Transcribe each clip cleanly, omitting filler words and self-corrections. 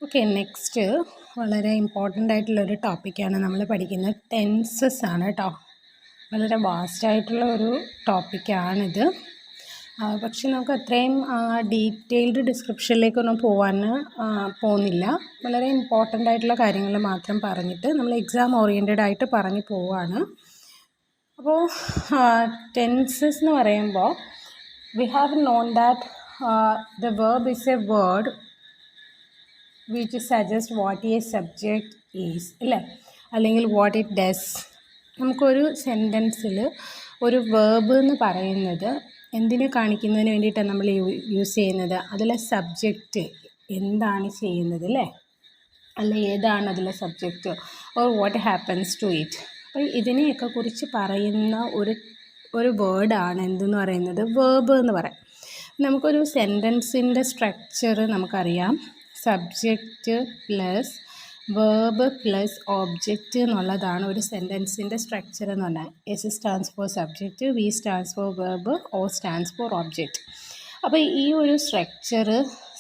Okay, next വളരെ important ആയിട്ടുള്ളൊരു ടോപ്പിക്കാണ് നമ്മൾ പഠിക്കുന്നത്. ടെൻസസ് ആണ് കേട്ടോ. വളരെ വാസ്റ്റായിട്ടുള്ള ഒരു ടോപ്പിക്കാണിത്. പക്ഷെ നമുക്ക് അത്രയും ഡീറ്റെയിൽഡ് ഡിസ്ക്രിപ്ഷനിലേക്കൊന്നും പോകുന്നില്ല. വളരെ ഇമ്പോർട്ടൻ്റ് ആയിട്ടുള്ള കാര്യങ്ങൾ മാത്രം പറഞ്ഞിട്ട് നമ്മൾ എക്സാം ഓറിയൻറ്റഡ് ആയിട്ട് പറഞ്ഞു പോവുകയാണ്. അപ്പോൾ ടെൻസസ് എന്ന് പറയുമ്പോൾ we have known that the verb is A word which suggest what a subject is അല്ലേ, അല്ലെങ്കിൽ വാട്ട് ഇറ്റ് ഡസ്. നമുക്കൊരു സെൻറ്റൻസിൽ ഒരു വേർബ് എന്ന് പറയുന്നത് എന്തിനെ കാണിക്കുന്നതിന് വേണ്ടിയിട്ടാണ് നമ്മൾ യൂസ് ചെയ്യുന്നത്? അതിലെ സബ്ജക്റ്റ് എന്താണ് ചെയ്യുന്നത് അല്ലേ, അല്ല ഏതാണ് അതിലെ subject, or what happens to it. അപ്പോൾ ഇതിനെയൊക്കെ കുറിച്ച് പറയുന്ന ഒരു വേർഡാണ് എന്തെന്ന് പറയുന്നത്, വേർബ് എന്ന് പറയാം. നമുക്കൊരു സെൻറ്റൻസിൻ്റെ സ്ട്രക്ചർ നമുക്കറിയാം. Subject plus verb plus object എന്നുള്ളതാണ് ഒരു സെൻറ്റൻസിൻ്റെ സ്ട്രക്ചർ എന്ന് പറഞ്ഞാൽ. S stands for subject, V stands for verb, O stands for object. അപ്പോൾ ഈ ഒരു സ്ട്രക്ചർ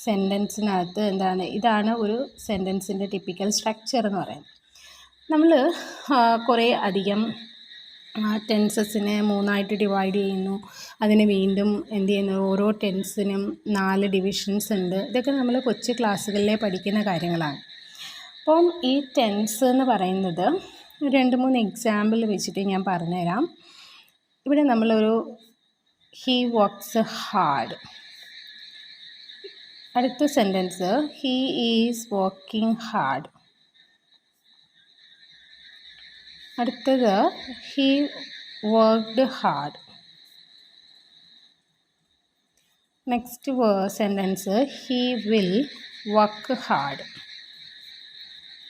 സെൻറ്റൻസിനകത്ത് എന്താണ്, ഇതാണ് ഒരു സെൻറ്റൻസിൻ്റെ ടിപ്പിക്കൽ സ്ട്രക്ചർ എന്ന് പറയുന്നത്. നമ്മൾ കുറേ അധികം ടെൻസസിനെ 3 ഡിവൈഡ് ചെയ്യുന്നു. അതിന് വീണ്ടും എന്ത് ചെയ്യുന്നു, ഓരോ ടെൻസിനും 4 ഡിവിഷൻസ് ഉണ്ട്. ഇതൊക്കെ നമ്മൾ കൊച്ചു ക്ലാസ്സുകളിലെ പഠിക്കുന്ന കാര്യങ്ങളാണ്. അപ്പം ഈ ടെൻസ് എന്ന് പറയുന്നത് 2-3 എക്സാമ്പിൾ വെച്ചിട്ട് ഞാൻ പറഞ്ഞുതരാം. ഇവിടെ നമ്മളൊരു ഹീ വർക്ക്സ് ഹാർഡ്. അടുത്ത sentence he is working hard. അടുത്തത് he worked hard. Next sentence he will work hard.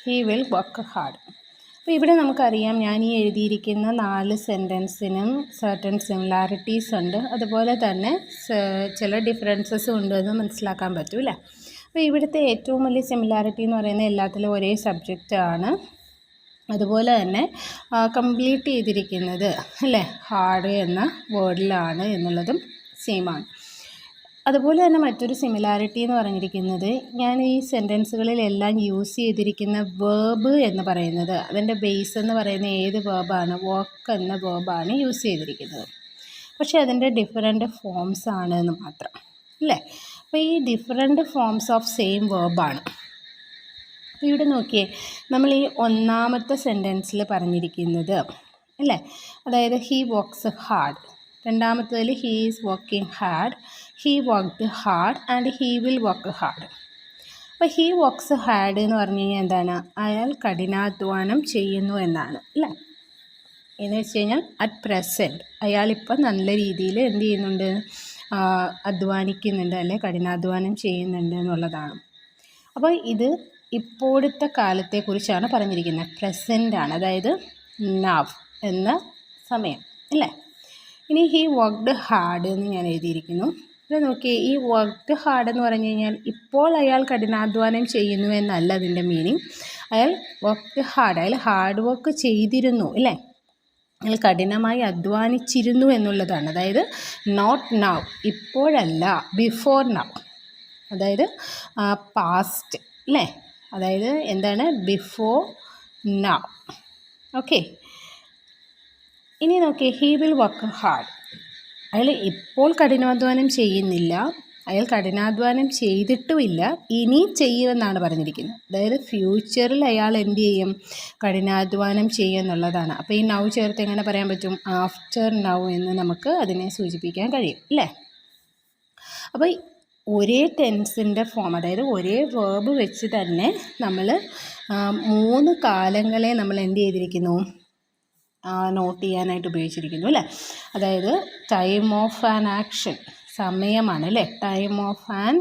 He will work hard. അപ്പോൾ ഇവിടെ നമുക്കറിയാം, ഞാൻ ഈ എഴുതിയിരിക്കുന്ന 4 സെൻറ്റൻസിനും സർട്ടൻ സിമിലാരിറ്റീസ് ഉണ്ട്, അതുപോലെ തന്നെ ചില ഡിഫറൻസസും ഉണ്ട് എന്ന് മനസ്സിലാക്കാൻ പറ്റും അല്ലേ. അപ്പോൾ ഇവിടുത്തെ ഏറ്റവും വലിയ സിമിലാരിറ്റി എന്ന് പറയുന്നത് എല്ലാത്തിലും ഒരേ സബ്ജക്റ്റാണ്. അതുപോലെ തന്നെ കംപ്ലീറ്റ് ചെയ്തിരിക്കുന്നത് അല്ലേ ഹാർഡ് എന്ന വേർഡിലാണ് എന്നുള്ളതും സെയിമാണ്. അതുപോലെ തന്നെ മറ്റൊരു സിമിലാരിറ്റി എന്ന് പറഞ്ഞിരിക്കുന്നത്, ഞാൻ ഈ സെൻറ്റൻസുകളിലെല്ലാം യൂസ് ചെയ്തിരിക്കുന്ന വേർബ് എന്ന് പറയുന്നത്, അതിൻ്റെ ബേസ് എന്ന് പറയുന്നത് ഏത് വേർബാണ്? വർക്ക് എന്ന വേർബാണ് യൂസ് ചെയ്തിരിക്കുന്നത്. പക്ഷേ അതിൻ്റെ ഡിഫറെൻറ്റ് ഫോംസ് ആണ് എന്ന് മാത്രം അല്ലേ. അപ്പോൾ ഈ ഡിഫറെൻറ്റ് ഫോംസ് ഓഫ് സെയിം വേർബാണ്. അപ്പോൾ ഇവിടെ നോക്കിയേ, നമ്മൾ ഈ ഒന്നാമത്തെ സെൻറ്റൻസിൽ പറഞ്ഞിരിക്കുന്നത് അല്ലേ, അതായത് ഹീ വർക്ക്സ് ഹാർഡ്. രണ്ടാമത്തേതിൽ he is working hard, he worked hard and he will work hard. അപ്പോൾ ഹീ വർക്ക്സ് ഹാർഡ് എന്ന് പറഞ്ഞു കഴിഞ്ഞാൽ എന്താണ്? അയാൾ കഠിനാധ്വാനം ചെയ്യുന്നു എന്നാണ് അല്ലേ. എന്ന് വെച്ച് കഴിഞ്ഞാൽ അറ്റ് പ്രസൻറ്റ് അയാളിപ്പോൾ നല്ല രീതിയിൽ എന്ത് ചെയ്യുന്നുണ്ട്, അധ്വാനിക്കുന്നുണ്ട് അല്ലെ കഠിനാധ്വാനം ചെയ്യുന്നുണ്ട് എന്നുള്ളതാണ്. അപ്പോൾ ഇത് ഇപ്പോഴത്തെ കാലത്തെക്കുറിച്ചാണ് പറഞ്ഞിരിക്കുന്നത്. പ്രസൻ്റ് ആണ്, അതായത് നൗ എന്ന സമയം അല്ലേ. ഇനി ഹീ വർക്ക്ഡ് ഹാർഡ് എന്ന് ഞാൻ എഴുതിയിരിക്കുന്നു. ഇത് നോക്കിയേ, ഈ വർക്ക്ഡ് ഹാർഡ് എന്ന് പറഞ്ഞു കഴിഞ്ഞാൽ ഇപ്പോൾ അയാൾ കഠിനാധ്വാനം ചെയ്യുന്നു എന്നല്ല അതിൻ്റെ മീനിങ്. അയാൾ വർക്ക്ഡ് ഹാർഡ്, അയാൾ ഹാർഡ് വർക്ക് ചെയ്തിരുന്നു അല്ലേ, അയാൾ കഠിനമായി അധ്വാനിച്ചിരുന്നു എന്നുള്ളതാണ്. അതായത് നോട്ട് നൗ, ഇപ്പോഴല്ല, ബിഫോർ നൗ, അതായത് പാസ്റ്റ് അല്ലേ, അതായത് എന്താണ്, ബിഫോർ നൗ. ഓക്കെ, ഇനി നോക്കിയേ, ഹീ വിൽ വർക്ക് ഹാർഡ്. അയാൾ ഇപ്പോൾ കഠിനാധ്വാനം ചെയ്യുന്നില്ല, അയാൾ കഠിനാധ്വാനം ചെയ്തിട്ടുമില്ല, ഇനി ചെയ്യുമെന്നാണ് പറഞ്ഞിരിക്കുന്നത്. അതായത് ഫ്യൂച്ചറിൽ അയാൾ എന്ത് ചെയ്യും, കഠിനാധ്വാനം ചെയ്യും എന്നുള്ളതാണ്. അപ്പോൾ ഈ നൗ ചേർത്ത് എങ്ങനെ പറയാൻ പറ്റും? ആഫ്റ്റർ നൗ എന്ന് നമുക്ക് അതിനെ സൂചിപ്പിക്കാൻ കഴിയും അല്ലേ. അപ്പോൾ ഒരേ ടെൻസിൻ്റെ ഫോം, അതായത് ഒരേ വേർബ് വെച്ച് തന്നെ നമ്മൾ 3 കാലങ്ങളെ നമ്മൾ എന്ത് ചെയ്തിരിക്കുന്നു, നോട്ട് ചെയ്യാനായിട്ട് ഉപയോഗിച്ചിരിക്കുന്നു അല്ലേ. അതായത് ടൈം ഓഫ് ആൻ ആക്ഷൻ, സമയമാണ് അല്ലേ. ടൈം ഓഫ് ആൻ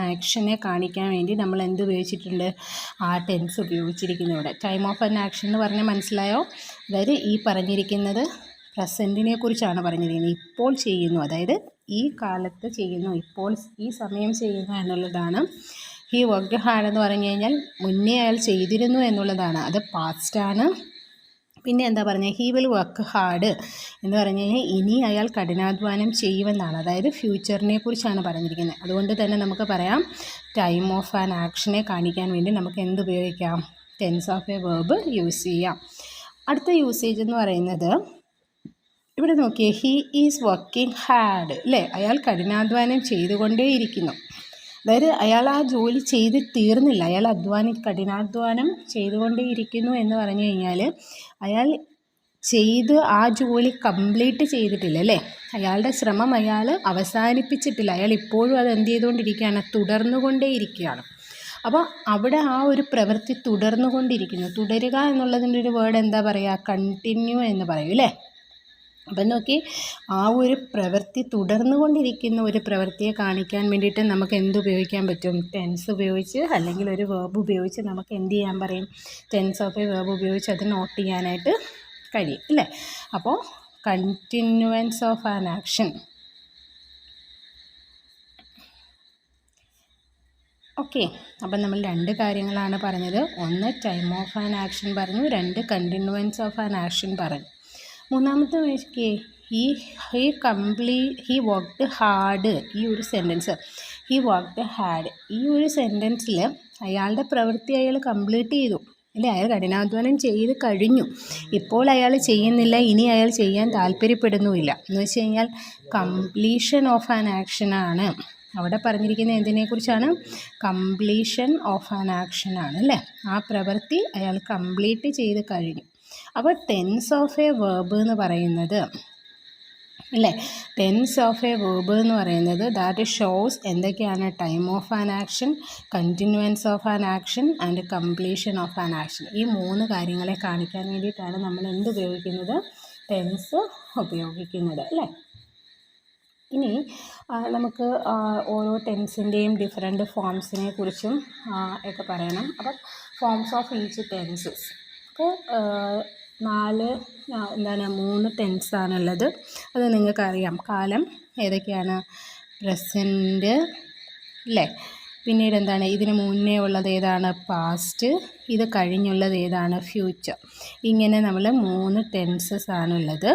ആക്ഷനെ കാണിക്കാൻ വേണ്ടി നമ്മൾ എന്ത് ഉപയോഗിച്ചിട്ടുണ്ട്? ആ ടെൻസ് ഉപയോഗിച്ചിരിക്കുന്നു ഇവിടെ. ടൈം ഓഫ് ആൻ ആക്ഷൻ എന്ന് പറഞ്ഞാൽ മനസ്സിലായോ? അതായത് ഈ പറഞ്ഞിരിക്കുന്നത് പ്രസൻറ്റിനെ കുറിച്ചാണ് പറഞ്ഞിരിക്കുന്നത്. ഇപ്പോൾ ചെയ്യുന്നു, അതായത് ഈ കാലത്ത് ചെയ്യുന്നു, ഇപ്പോൾ ഈ സമയം ചെയ്യുന്നു എന്നുള്ളതാണ്. ഹീ വർക്ക്ഡ് ഹാർഡ് എന്ന് പറഞ്ഞു കഴിഞ്ഞാൽ മുന്നേ അയാൾ ചെയ്തിരുന്നു എന്നുള്ളതാണ്, അത് പാസ്റ്റാണ്. പിന്നെ എന്താ പറഞ്ഞത്, ഹീ വിൽ വർക്ക് ഹാർഡ് എന്ന് പറഞ്ഞു കഴിഞ്ഞാൽ ഇനി അയാൾ കഠിനാധ്വാനം ചെയ്യുമെന്നാണ്, അതായത് ഫ്യൂച്ചറിനെ കുറിച്ചാണ് പറഞ്ഞിരിക്കുന്നത്. അതുകൊണ്ട് തന്നെ നമുക്ക് പറയാം ടൈം ഓഫ് ആൻ ആക്ഷനെ കാണിക്കാൻ വേണ്ടി നമുക്ക് എന്ത് ഉപയോഗിക്കാം? Tense of a verb use ചെയ്യാം. അടുത്ത യൂസേജ് എന്ന് പറയുന്നത് ഇവിടെ നോക്കിയേ, ഹീ ഈസ് വർക്കിംഗ് ഹാർഡ് അല്ലേ, അയാൾ കഠിനാധ്വാനം ചെയ്തുകൊണ്ടേയിരിക്കുന്നു. അതായത് അയാൾ ആ ജോലി ചെയ്ത് തീർന്നില്ല, അയാൾ കഠിനാധ്വാനം ചെയ്തുകൊണ്ടേയിരിക്കുന്നു എന്ന് പറഞ്ഞു കഴിഞ്ഞാൽ അയാൾ ആ ജോലി കംപ്ലീറ്റ് ചെയ്തിട്ടില്ല അല്ലേ, അയാളുടെ ശ്രമം അയാൾ അവസാനിപ്പിച്ചിട്ടില്ല, അയാൾ ഇപ്പോഴും അത് എന്ത് ചെയ്തുകൊണ്ടിരിക്കുകയാണ്? തുടർന്നുകൊണ്ടേയിരിക്കുകയാണ്. അപ്പോൾ അവിടെ ആ ഒരു പ്രവൃത്തി തുടർന്നുകൊണ്ടിരിക്കുന്നു. തുടരുക എന്നുള്ളതിൻ്റെ ഒരു വേർഡ് എന്താ പറയുക? കണ്ടിന്യൂ എന്ന് പറയും അല്ലേ. അപ്പം നോക്കി, ആ ഒരു പ്രവൃത്തി തുടർന്നുകൊണ്ടിരിക്കുന്ന ഒരു പ്രവൃത്തിയെ കാണിക്കാൻ വേണ്ടിയിട്ട് നമുക്ക് എന്ത് ഉപയോഗിക്കാൻ പറ്റും? ടെൻസ് ഉപയോഗിച്ച് അല്ലെങ്കിൽ ഒരു വേർബ് ഉപയോഗിച്ച് നമുക്ക് എന്ത് ചെയ്യാൻ പറയും? ടെൻസ് ഓഫ് എ വേർബ് ഉപയോഗിച്ച് അത് നോട്ട് ചെയ്യാനായിട്ട് കഴിയും അല്ലേ. അപ്പോൾ continuance of an action. Okay, അപ്പം നമ്മൾ 2 കാര്യങ്ങളാണ് പറഞ്ഞത്. ഒന്ന് ടൈം ഓഫ് ആൻ ആക്ഷൻ പറഞ്ഞു, 2 കണ്ടിന്യൂവൻസ് ഓഫ് ആൻ ആക്ഷൻ പറഞ്ഞു. മൂന്നാമത്തെ നോക്കിയേ, ഹി വർക്ക്ഡ് ഹാർഡ്. ഈ ഒരു സെൻറ്റൻസ്, ഹി വർക്ക്ഡ് ഹാർഡ്, ഈ ഒരു സെൻറ്റൻസിൽ അയാളുടെ പ്രവൃത്തി അയാൾ കംപ്ലീറ്റ് ചെയ്തു അല്ലേ, അയാൾ കഠിനാധ്വാനം ചെയ്ത് കഴിഞ്ഞു. ഇപ്പോൾ അയാൾ ചെയ്യുന്നില്ല, ഇനി അയാൾ ചെയ്യാൻ താല്പര്യപ്പെടുന്നുമില്ല എന്ന് വെച്ച് കഴിഞ്ഞാൽ കംപ്ലീഷൻ ഓഫ് ആൻ ആക്ഷനാണ് അവിടെ പറഞ്ഞിരിക്കുന്നത്. എന്തിനെക്കുറിച്ചാണ്? കംപ്ലീഷൻ ഓഫ് ആൻ ആക്ഷനാണ് അല്ലേ. ആ പ്രവൃത്തി അയാൾ കംപ്ലീറ്റ് ചെയ്ത് കഴിഞ്ഞു. അപ്പോൾ ടെൻസ് ഓഫ് എ വേർബ് എന്ന് പറയുന്നത് അല്ലേ, ടെൻസ് ഓഫ് എ വേർബ് എന്ന് പറയുന്നത് ദാറ്റ് ഷോസ് എന്തൊക്കെയാണ്? Time of an action, continuance of an action and completion of an action. ഈ 3 കാര്യങ്ങളെ കാണിക്കാൻ വേണ്ടിയിട്ടാണ് നമ്മൾ എന്ത് ഉപയോഗിക്കുന്നത്? ടെൻസ് ഉപയോഗിക്കുന്നത് അല്ലേ. ഇനി നമുക്ക് ഓരോ ടെൻസിൻ്റെയും ഡിഫറെൻറ്റ് ഫോംസിനെ കുറിച്ചും ഒക്കെ പറയണം. അപ്പം ഫോംസ് ഓഫ് ഈച്ച് ടെൻസസ്. അപ്പോൾ 3 ടെൻസാണുള്ളത്. അത് നിങ്ങൾക്കറിയാം. കാലം ഏതൊക്കെയാണ്? പ്രസൻറ്റ് അല്ലേ. പിന്നീട് എന്താണ്? ഇതിന് മുന്നേ ഉള്ളത് ഏതാണ്? പാസ്റ്റ്. ഇത് കഴിഞ്ഞുള്ളത് ഏതാണ്? ഫ്യൂച്ചർ. ഇങ്ങനെ നമ്മൾ 3 ടെൻസസ് ആണുള്ളത്.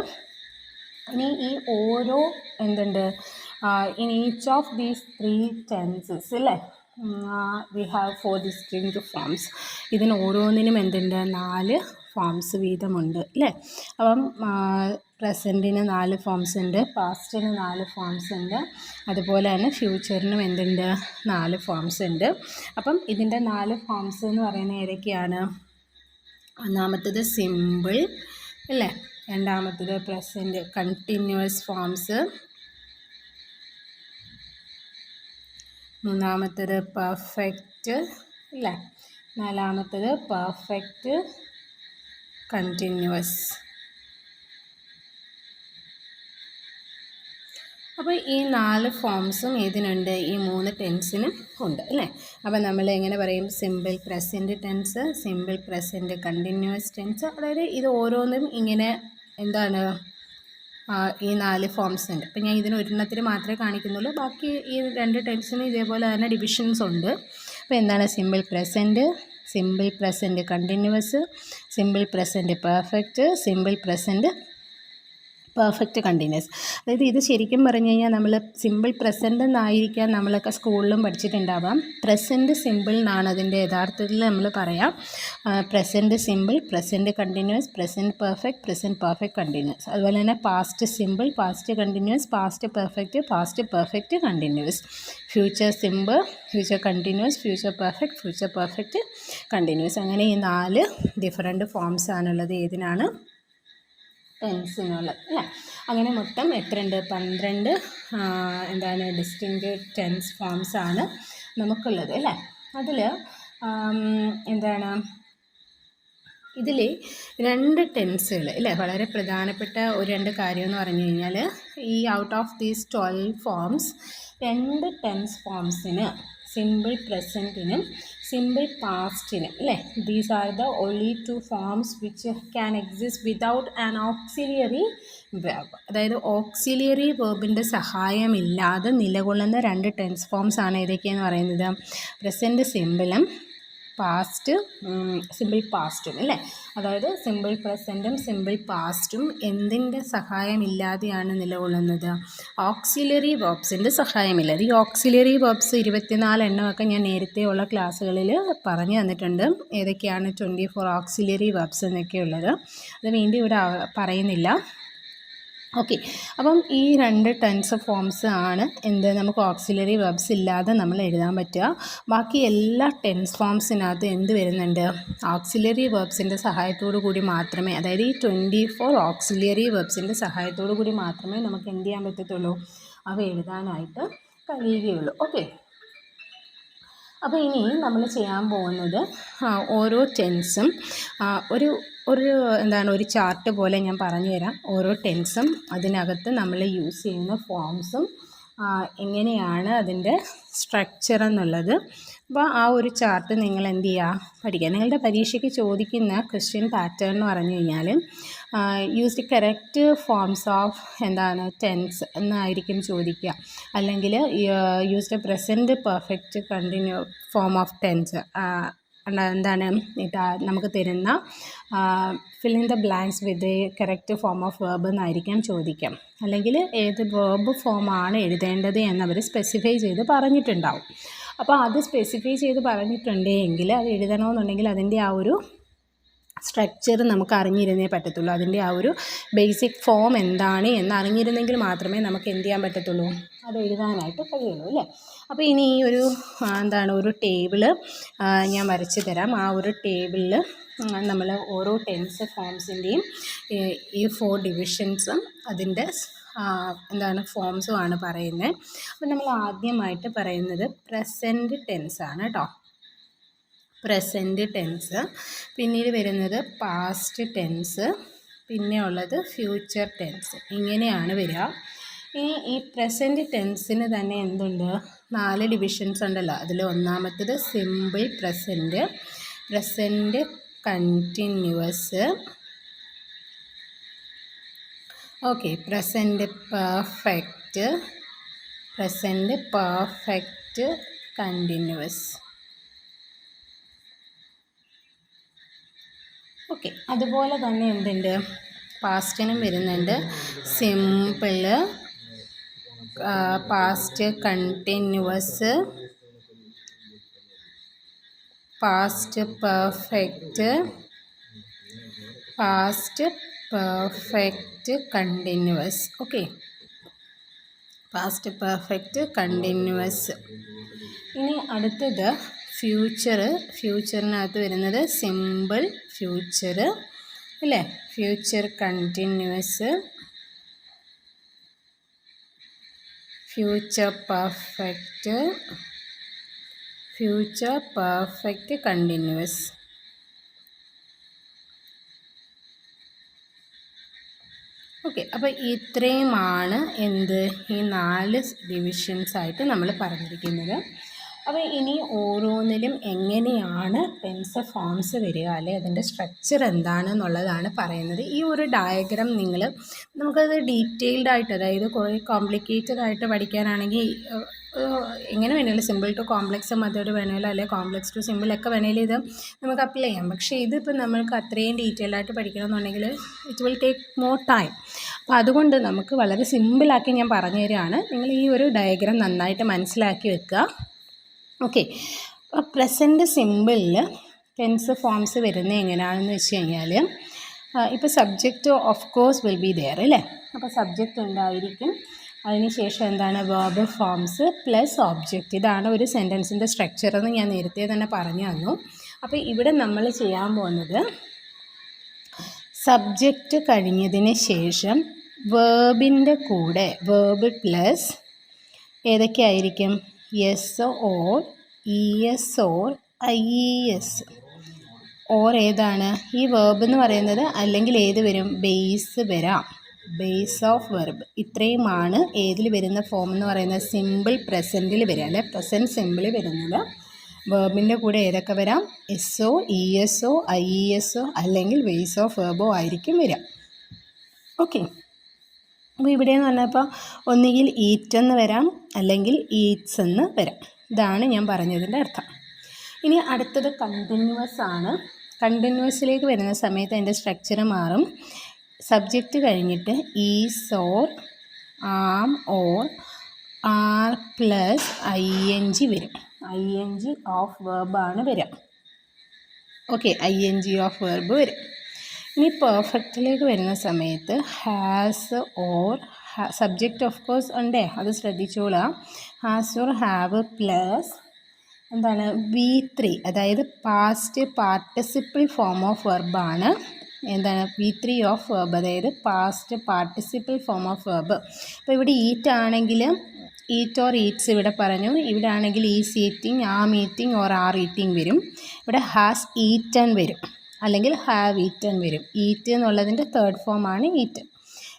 ഇനി ഈ ഓരോ എന്തുണ്ട്? In each of these 3 tenses അല്ലേ, വി ഹാവ് 4 ഡിസ്റ്റിങ്ക്റ്റ് ഫോംസ്. ഇതിന് ഓരോന്നിനും എന്തുണ്ട്? 4 ഫോംസ് വീതമുണ്ട് അല്ലേ. അപ്പം പ്രസൻറ്റിന് 4 ഫോംസ് ഉണ്ട്, പാസ്റ്റിന് 4 ഫോംസ് ഉണ്ട്, അതുപോലെ തന്നെ ഫ്യൂച്ചറിനും എന്തുണ്ട്? 4 ഫോംസ് ഉണ്ട്. അപ്പം ഇതിൻ്റെ 4 ഫോംസ് എന്ന് പറയുന്നത് ഏതൊക്കെയാണ്? ഒന്നാമത്തേത് സിമ്പിൾ അല്ലേ, രണ്ടാമത്തേത് പ്രസൻറ്റ് കണ്ടിന്യൂവസ് ഫോംസ്, മൂന്നാമത്തേത് പെർഫെക്റ്റ് അല്ലേ, നാലാമത്തേത് പെർഫെക്റ്റ് കണ്ടിന്യൂവസ്. അപ്പോൾ ഈ 4 ഫോംസും ഇതിനുണ്ട്, ഈ 3 ടെൻസിനും ഉണ്ട് അല്ലേ. അപ്പോൾ നമ്മൾ എങ്ങനെ പറയും? Simple present tense, simple present continuous tense. അതായത് ഇത് ഓരോന്നും ഇങ്ങനെ എന്താണ്? ഈ 4 ഫോംസ് ഉണ്ട്. അപ്പോൾ ഞാൻ ഇതിന് ഒരെണ്ണത്തിന് മാത്രമേ കാണിക്കുന്നുള്ളൂ, ബാക്കി ഈ 2 ടെൻസിനും ഇതേപോലെ തന്നെ ഡിവിഷൻസ് ഉണ്ട്. അപ്പോൾ എന്താണ്? Simple present, simple present continuous, simple present perfect, simple present perfect continuous. അതായത് ഇത് ശരിക്കും പറഞ്ഞു കഴിഞ്ഞാൽ നമ്മൾ സിമ്പിൾ പ്രസൻറ്റ് എന്നായിരിക്കാം നമ്മളൊക്കെ സ്കൂളിലും പഠിച്ചിട്ടുണ്ടാവാം. പ്രസൻറ്റ് സിമ്പിൾ എന്നാണ് അതിൻ്റെ യഥാർത്ഥത്തിൽ നമ്മൾ പറയാം. Present simple, present continuous, present perfect continuous. അതുപോലെ തന്നെ past simple, past continuous, past perfect continuous. Future simple, future continuous, future perfect continuous. അങ്ങനെ ഈ 4 ഡിഫറെൻറ്റ് ഫോംസ് ആണുള്ളത്. ഏതിനാണ്? ടെൻസിനുള്ളത് അല്ലേ. അങ്ങനെ മൊത്തം എത്രയുണ്ട്? 12 എന്താണ് ഡിസ്റ്റിങ്ക്റ്റ് ടെൻസ് ഫോംസ് ആണ് നമുക്കുള്ളത് അല്ലേ. അതിൽ എന്താണ്? ഇതിൽ 2 ടെൻസുകൾ അല്ലേ, വളരെ പ്രധാനപ്പെട്ട ഒരു 2 കാര്യം എന്ന് പറഞ്ഞു കഴിഞ്ഞാൽ ഈ out of these 12 forms 2 tense ഫോംസിന്, സിമ്പിൾ പ്രസൻറ്റിനും സിമ്പിൾ പാസ്റ്റിനും അല്ലേ, these are the only 2 forms which can exist without an auxiliary verb. അതായത് ഓക്സിലിയറി വെർബിൻ്റെ സഹായമില്ലാതെ നിലകൊള്ളുന്ന 2 ടെൻസ് ഫോംസ് ആണ് ഏതൊക്കെയെന്ന് പറയുന്നത്? പ്രസൻറ്റ് സിമ്പിളും പാസ്റ്റ്, സിമ്പിൾ പാസ്റ്റും അല്ലേ. അതായത് സിമ്പിൾ പ്രസൻറ്റും സിമ്പിൾ പാസ്റ്റും എന്തിൻ്റെ സഹായമില്ലാതെയാണ് നിലകൊള്ളുന്നത്? ഓക്സിലറി വേർബ്സിൻ്റെ സഹായമില്ലാതെ. ഈ ഓക്സിലറി വേർബ്സ് 24 എണ്ണമൊക്കെ ഞാൻ നേരത്തെയുള്ള ക്ലാസ്സുകളിൽ പറഞ്ഞു തന്നിട്ടുണ്ട്. ഏതൊക്കെയാണ് 24 ഓക്സിലറി വേർബ്സ് എന്നൊക്കെയുള്ളത്. അത് വീണ്ടും ഇവിടെ പറയുന്നില്ല. ഓക്കെ, അപ്പം ഈ 2 ടെൻസ് ഫോംസ് ആണ് നമുക്ക് ഓക്സിലറി വെർബ്സ് ഇല്ലാതെ നമ്മൾ എഴുതാൻ പറ്റുക. ബാക്കി എല്ലാ ടെൻസ് ഫോംസിനകത്ത് എന്ത് വരുന്നുണ്ട്? ഓക്സിലറി വെർബ്സിൻ്റെ സഹായത്തോടു കൂടി മാത്രമേ, അതായത് ഈ 24 ഓക്സിലറി വെർബ്സിൻ്റെ സഹായത്തോടു കൂടി മാത്രമേ നമുക്ക് എന്ത് ചെയ്യാൻ പറ്റത്തുള്ളൂ? അവ എഴുതാനായിട്ട് കഴിയുകയുള്ളൂ. ഓക്കെ, അപ്പോൾ ഇനി നമ്മൾ ചെയ്യാൻ പോകുന്നത് ഓരോ ടെൻസും ഒരു ചാർട്ട് പോലെ ഞാൻ പറഞ്ഞു തരാം. ഓരോ ടെൻസും അതിനകത്ത് നമ്മൾ യൂസ് ചെയ്യുന്ന ഫോംസും എങ്ങനെയാണ് അതിൻ്റെ സ്ട്രക്ചർ എന്നുള്ളത്. അപ്പോൾ ആ ഒരു ചാർട്ട് നിങ്ങൾ എന്ത് ചെയ്യുക? പഠിക്കുക. നിങ്ങളുടെ പരീക്ഷയ്ക്ക് ചോദിക്കുന്ന ക്വസ്റ്റ്യൻ പാറ്റേൺ എന്ന് പറഞ്ഞു കഴിഞ്ഞാൽ use the correct forms of tense എന്നായിരിക്കും ചോദിക്കുക. അല്ലെങ്കിൽ use the present perfect continue form of tense നമുക്ക് തരുന്ന fill in the blanks with correct form of verb എന്നായിരിക്കാം ചോദിക്കാം. അല്ലെങ്കിൽ ഏത് വേർബ് ഫോമാണ് എഴുതേണ്ടത് എന്നവർ സ്പെസിഫൈ ചെയ്ത് പറഞ്ഞിട്ടുണ്ടാവും. അപ്പോൾ അത് സ്പെസിഫൈ ചെയ്ത് പറഞ്ഞിട്ടുണ്ടെങ്കിൽ അത് എഴുതണമെന്നുണ്ടെങ്കിൽ അതിൻ്റെ ആ ഒരു സ്ട്രക്ചർ നമുക്ക് അറിഞ്ഞിരുന്നേ പറ്റത്തുള്ളൂ. അതിൻ്റെ ആ ഒരു ബേസിക് ഫോം എന്താണ് എന്ന് അറിഞ്ഞിരുന്നെങ്കിൽ മാത്രമേ നമുക്ക് എന്ത് ചെയ്യാൻ പറ്റത്തുള്ളൂ? അത് എഴുതാനായിട്ട് കഴിയുള്ളൂ അല്ലേ. അപ്പോൾ ഇനി ഈ ഒരു ടേബിള് ഞാൻ വരച്ച് തരാം. ആ ഒരു ടേബിളിൽ നമ്മൾ ഓരോ ടെൻസ് ഫോംസിൻ്റെയും ഈ 4 ഡിവിഷൻസും അതിൻ്റെ ഫോംസുമാണ് പറയുന്നത്. അപ്പോൾ നമ്മൾ ആദ്യമായിട്ട് പറയുന്നത് പ്രസൻറ്റ് ടെൻസാണ് കേട്ടോ. പ്രസൻറ്റ് ടെൻസ്, പിന്നീട് വരുന്നത് പാസ്റ്റ് ടെൻസ്, പിന്നെ ഉള്ളത് ഫ്യൂച്ചർ ടെൻസ്. ഇങ്ങനെയാണ് വരിക. ഈ പ്രസൻറ്റ് ടെൻസിന് തന്നെ എന്തുണ്ട്? 4 ഡിവിഷൻസ് ഉണ്ടല്ലോ. അതിൽ ഒന്നാമത്തേത് simple present, present continuous, okay, present perfect, present perfect continuous. Okay, അതുപോലെ തന്നെ എന്തുണ്ട്? പാസ്റ്റിനും വരുന്നുണ്ട് simple, past continuous, past perfect, past perfect continuous. Okay, past perfect continuous. ഇനി അടുത്തത് ഫ്യൂച്ചറിനകത്ത് വരുന്നത് സിമ്പിൾ ഫ്യൂച്ചർ അല്ലേ, future continuous, future perfect, future perfect continuous. Okay, അപ്പോൾ ഇത്രയുമാണ് ഈ 4 ഡിവിഷൻസായിട്ട് നമ്മൾ പറഞ്ഞിരിക്കുന്നത്. അപ്പോൾ ഇനി ഓരോന്നിലും എങ്ങനെയാണ് ടെൻസ് ഫോംസ് വരിക, അല്ലെങ്കിൽ അതിൻ്റെ സ്ട്രക്ചർ എന്താണെന്നുള്ളതാണ് പറയുന്നത്. ഈ ഒരു ഡയഗ്രാം നമുക്കത് ഡീറ്റെയിൽഡ് ആയിട്ട്, അതായത് കുറേ കോംപ്ലിക്കേറ്റഡ് ആയിട്ട് പഠിക്കാനാണെങ്കിൽ എങ്ങനെ വേണമെങ്കിലും സിമ്പിൾ ടു കോംപ്ലക്സ് മെത്തേഡ് വേണമെങ്കിലും, അല്ലെങ്കിൽ കോംപ്ലക്സ് ടു സിമ്പിൾ ഒക്കെ വേണമെങ്കിലും ഇത് നമുക്ക് അപ്ലൈ ചെയ്യാം. പക്ഷേ ഇതിപ്പോൾ നമ്മൾക്ക് അത്രയും ഡീറ്റെയിൽ ആയിട്ട് പഠിക്കണമെന്നുണ്ടെങ്കിൽ it will take more time. അപ്പോൾ അതുകൊണ്ട് നമുക്ക് വളരെ സിമ്പിളാക്കി ഞാൻ പറഞ്ഞു തരികയാണ്. നിങ്ങൾ ഈ ഒരു ഡയഗ്രാം നന്നായിട്ട് മനസ്സിലാക്കി വെക്കുക. ഓക്കെ, പ്രസൻറ്റ് സിമ്പിളിൽ ടെൻസ് ഫോംസ് വരുന്നത് എങ്ങനെയാണെന്ന് വെച്ച് കഴിഞ്ഞാൽ, ഇപ്പോൾ subject of course will be there അല്ലേ. അപ്പോൾ സബ്ജക്റ്റ് ഉണ്ടായിരിക്കും, അതിനുശേഷം വേർബ് ഫോംസ് പ്ലസ് ഓബ്ജക്റ്റ്. ഇതാണ് ഒരു സെൻറ്റൻസിൻ്റെ സ്ട്രക്ചർ എന്ന് ഞാൻ നേരത്തെ തന്നെ പറഞ്ഞു തന്നു. അപ്പോൾ ഇവിടെ നമ്മൾ ചെയ്യാൻ പോകുന്നത് സബ്ജക്റ്റ് കഴിഞ്ഞതിന് ശേഷം വേർബിൻ്റെ കൂടെ വേർബ് പ്ലസ് ഏതൊക്കെയായിരിക്കും? S or E S or I E S. Or ഏതാണ്? ഈ വേർബ് എന്ന് പറയുന്നത് അല്ലെങ്കിൽ ഏത് വരും? ബേസ് വരാം, ബേസ് ഓഫ് വെർബ്. ഇത്രയുമാണ് ഏതിൽ വരുന്ന ഫോം എന്ന് പറയുന്നത്? സിമ്പിൾ പ്രസൻറ്റിൽ വരിക, അല്ലെ പ്രസൻറ്റ് സിമ്പിൾ വരുന്നത്. വേർബിൻ്റെ കൂടെ ഏതൊക്കെ വരാം? S O, E S O, I E S O, അല്ലെങ്കിൽ ബേസ് ഓഫ് വെർബോ ആയിരിക്കും വരിക. ഓക്കെ, അപ്പോൾ ഇവിടെയെന്ന് പറഞ്ഞപ്പോൾ ഒന്നുകിൽ ഈറ്റ് എന്ന് വരാം, അല്ലെങ്കിൽ ഈറ്റ്സ് എന്ന് വരാം. ഇതാണ് ഞാൻ പറഞ്ഞതിൻ്റെ അർത്ഥം. ഇനി അടുത്തത് കണ്ടിന്യൂവസ് ആണ്. കണ്ടിന്യൂവസിലേക്ക് വരുന്ന സമയത്ത് അതിൻ്റെ സ്ട്രക്ചർ മാറും. സബ്ജക്റ്റ് കഴിഞ്ഞിട്ട് is or am or are plus ING വരും. ING ഓഫ് വെർബാണ് വരിക. ഓക്കെ, ING ഓഫ് വെർബ് വരും. ഇനി പെർഫെക്റ്റിലേക്ക് വരുന്ന സമയത്ത് has or subject of course ഉണ്ടേ, അത് ശ്രദ്ധിച്ചോളാം. ഹാസ് ഓർ ഹാവ് പ്ലസ് എന്താണ് V3, അതായത് പാസ്റ്റ് പാർട്ടിസിപ്പിൾ ഫോം ഓഫ് വെർബാണ്. എന്താണ് V3 ഓഫ് വെർബ്, അതായത് past participle form of verb. അപ്പോൾ ഇവിടെ ഈറ്റ് ആണെങ്കിൽ ഈറ്റ് ഓർ ഈറ്റ്സ് ഇവിടെ പറഞ്ഞു. ഇവിടെ ആണെങ്കിൽ is eating, am eating or are eating വരും. ഇവിടെ ഹാസ് ഈറ്റൺ വരും, അല്ലെങ്കിൽ ഹാവ് ഈറ്റൺ വരും. ഈറ്റ് എന്നുള്ളതിൻ്റെ തേർഡ് ഫോമാണ് ഈറ്റ്.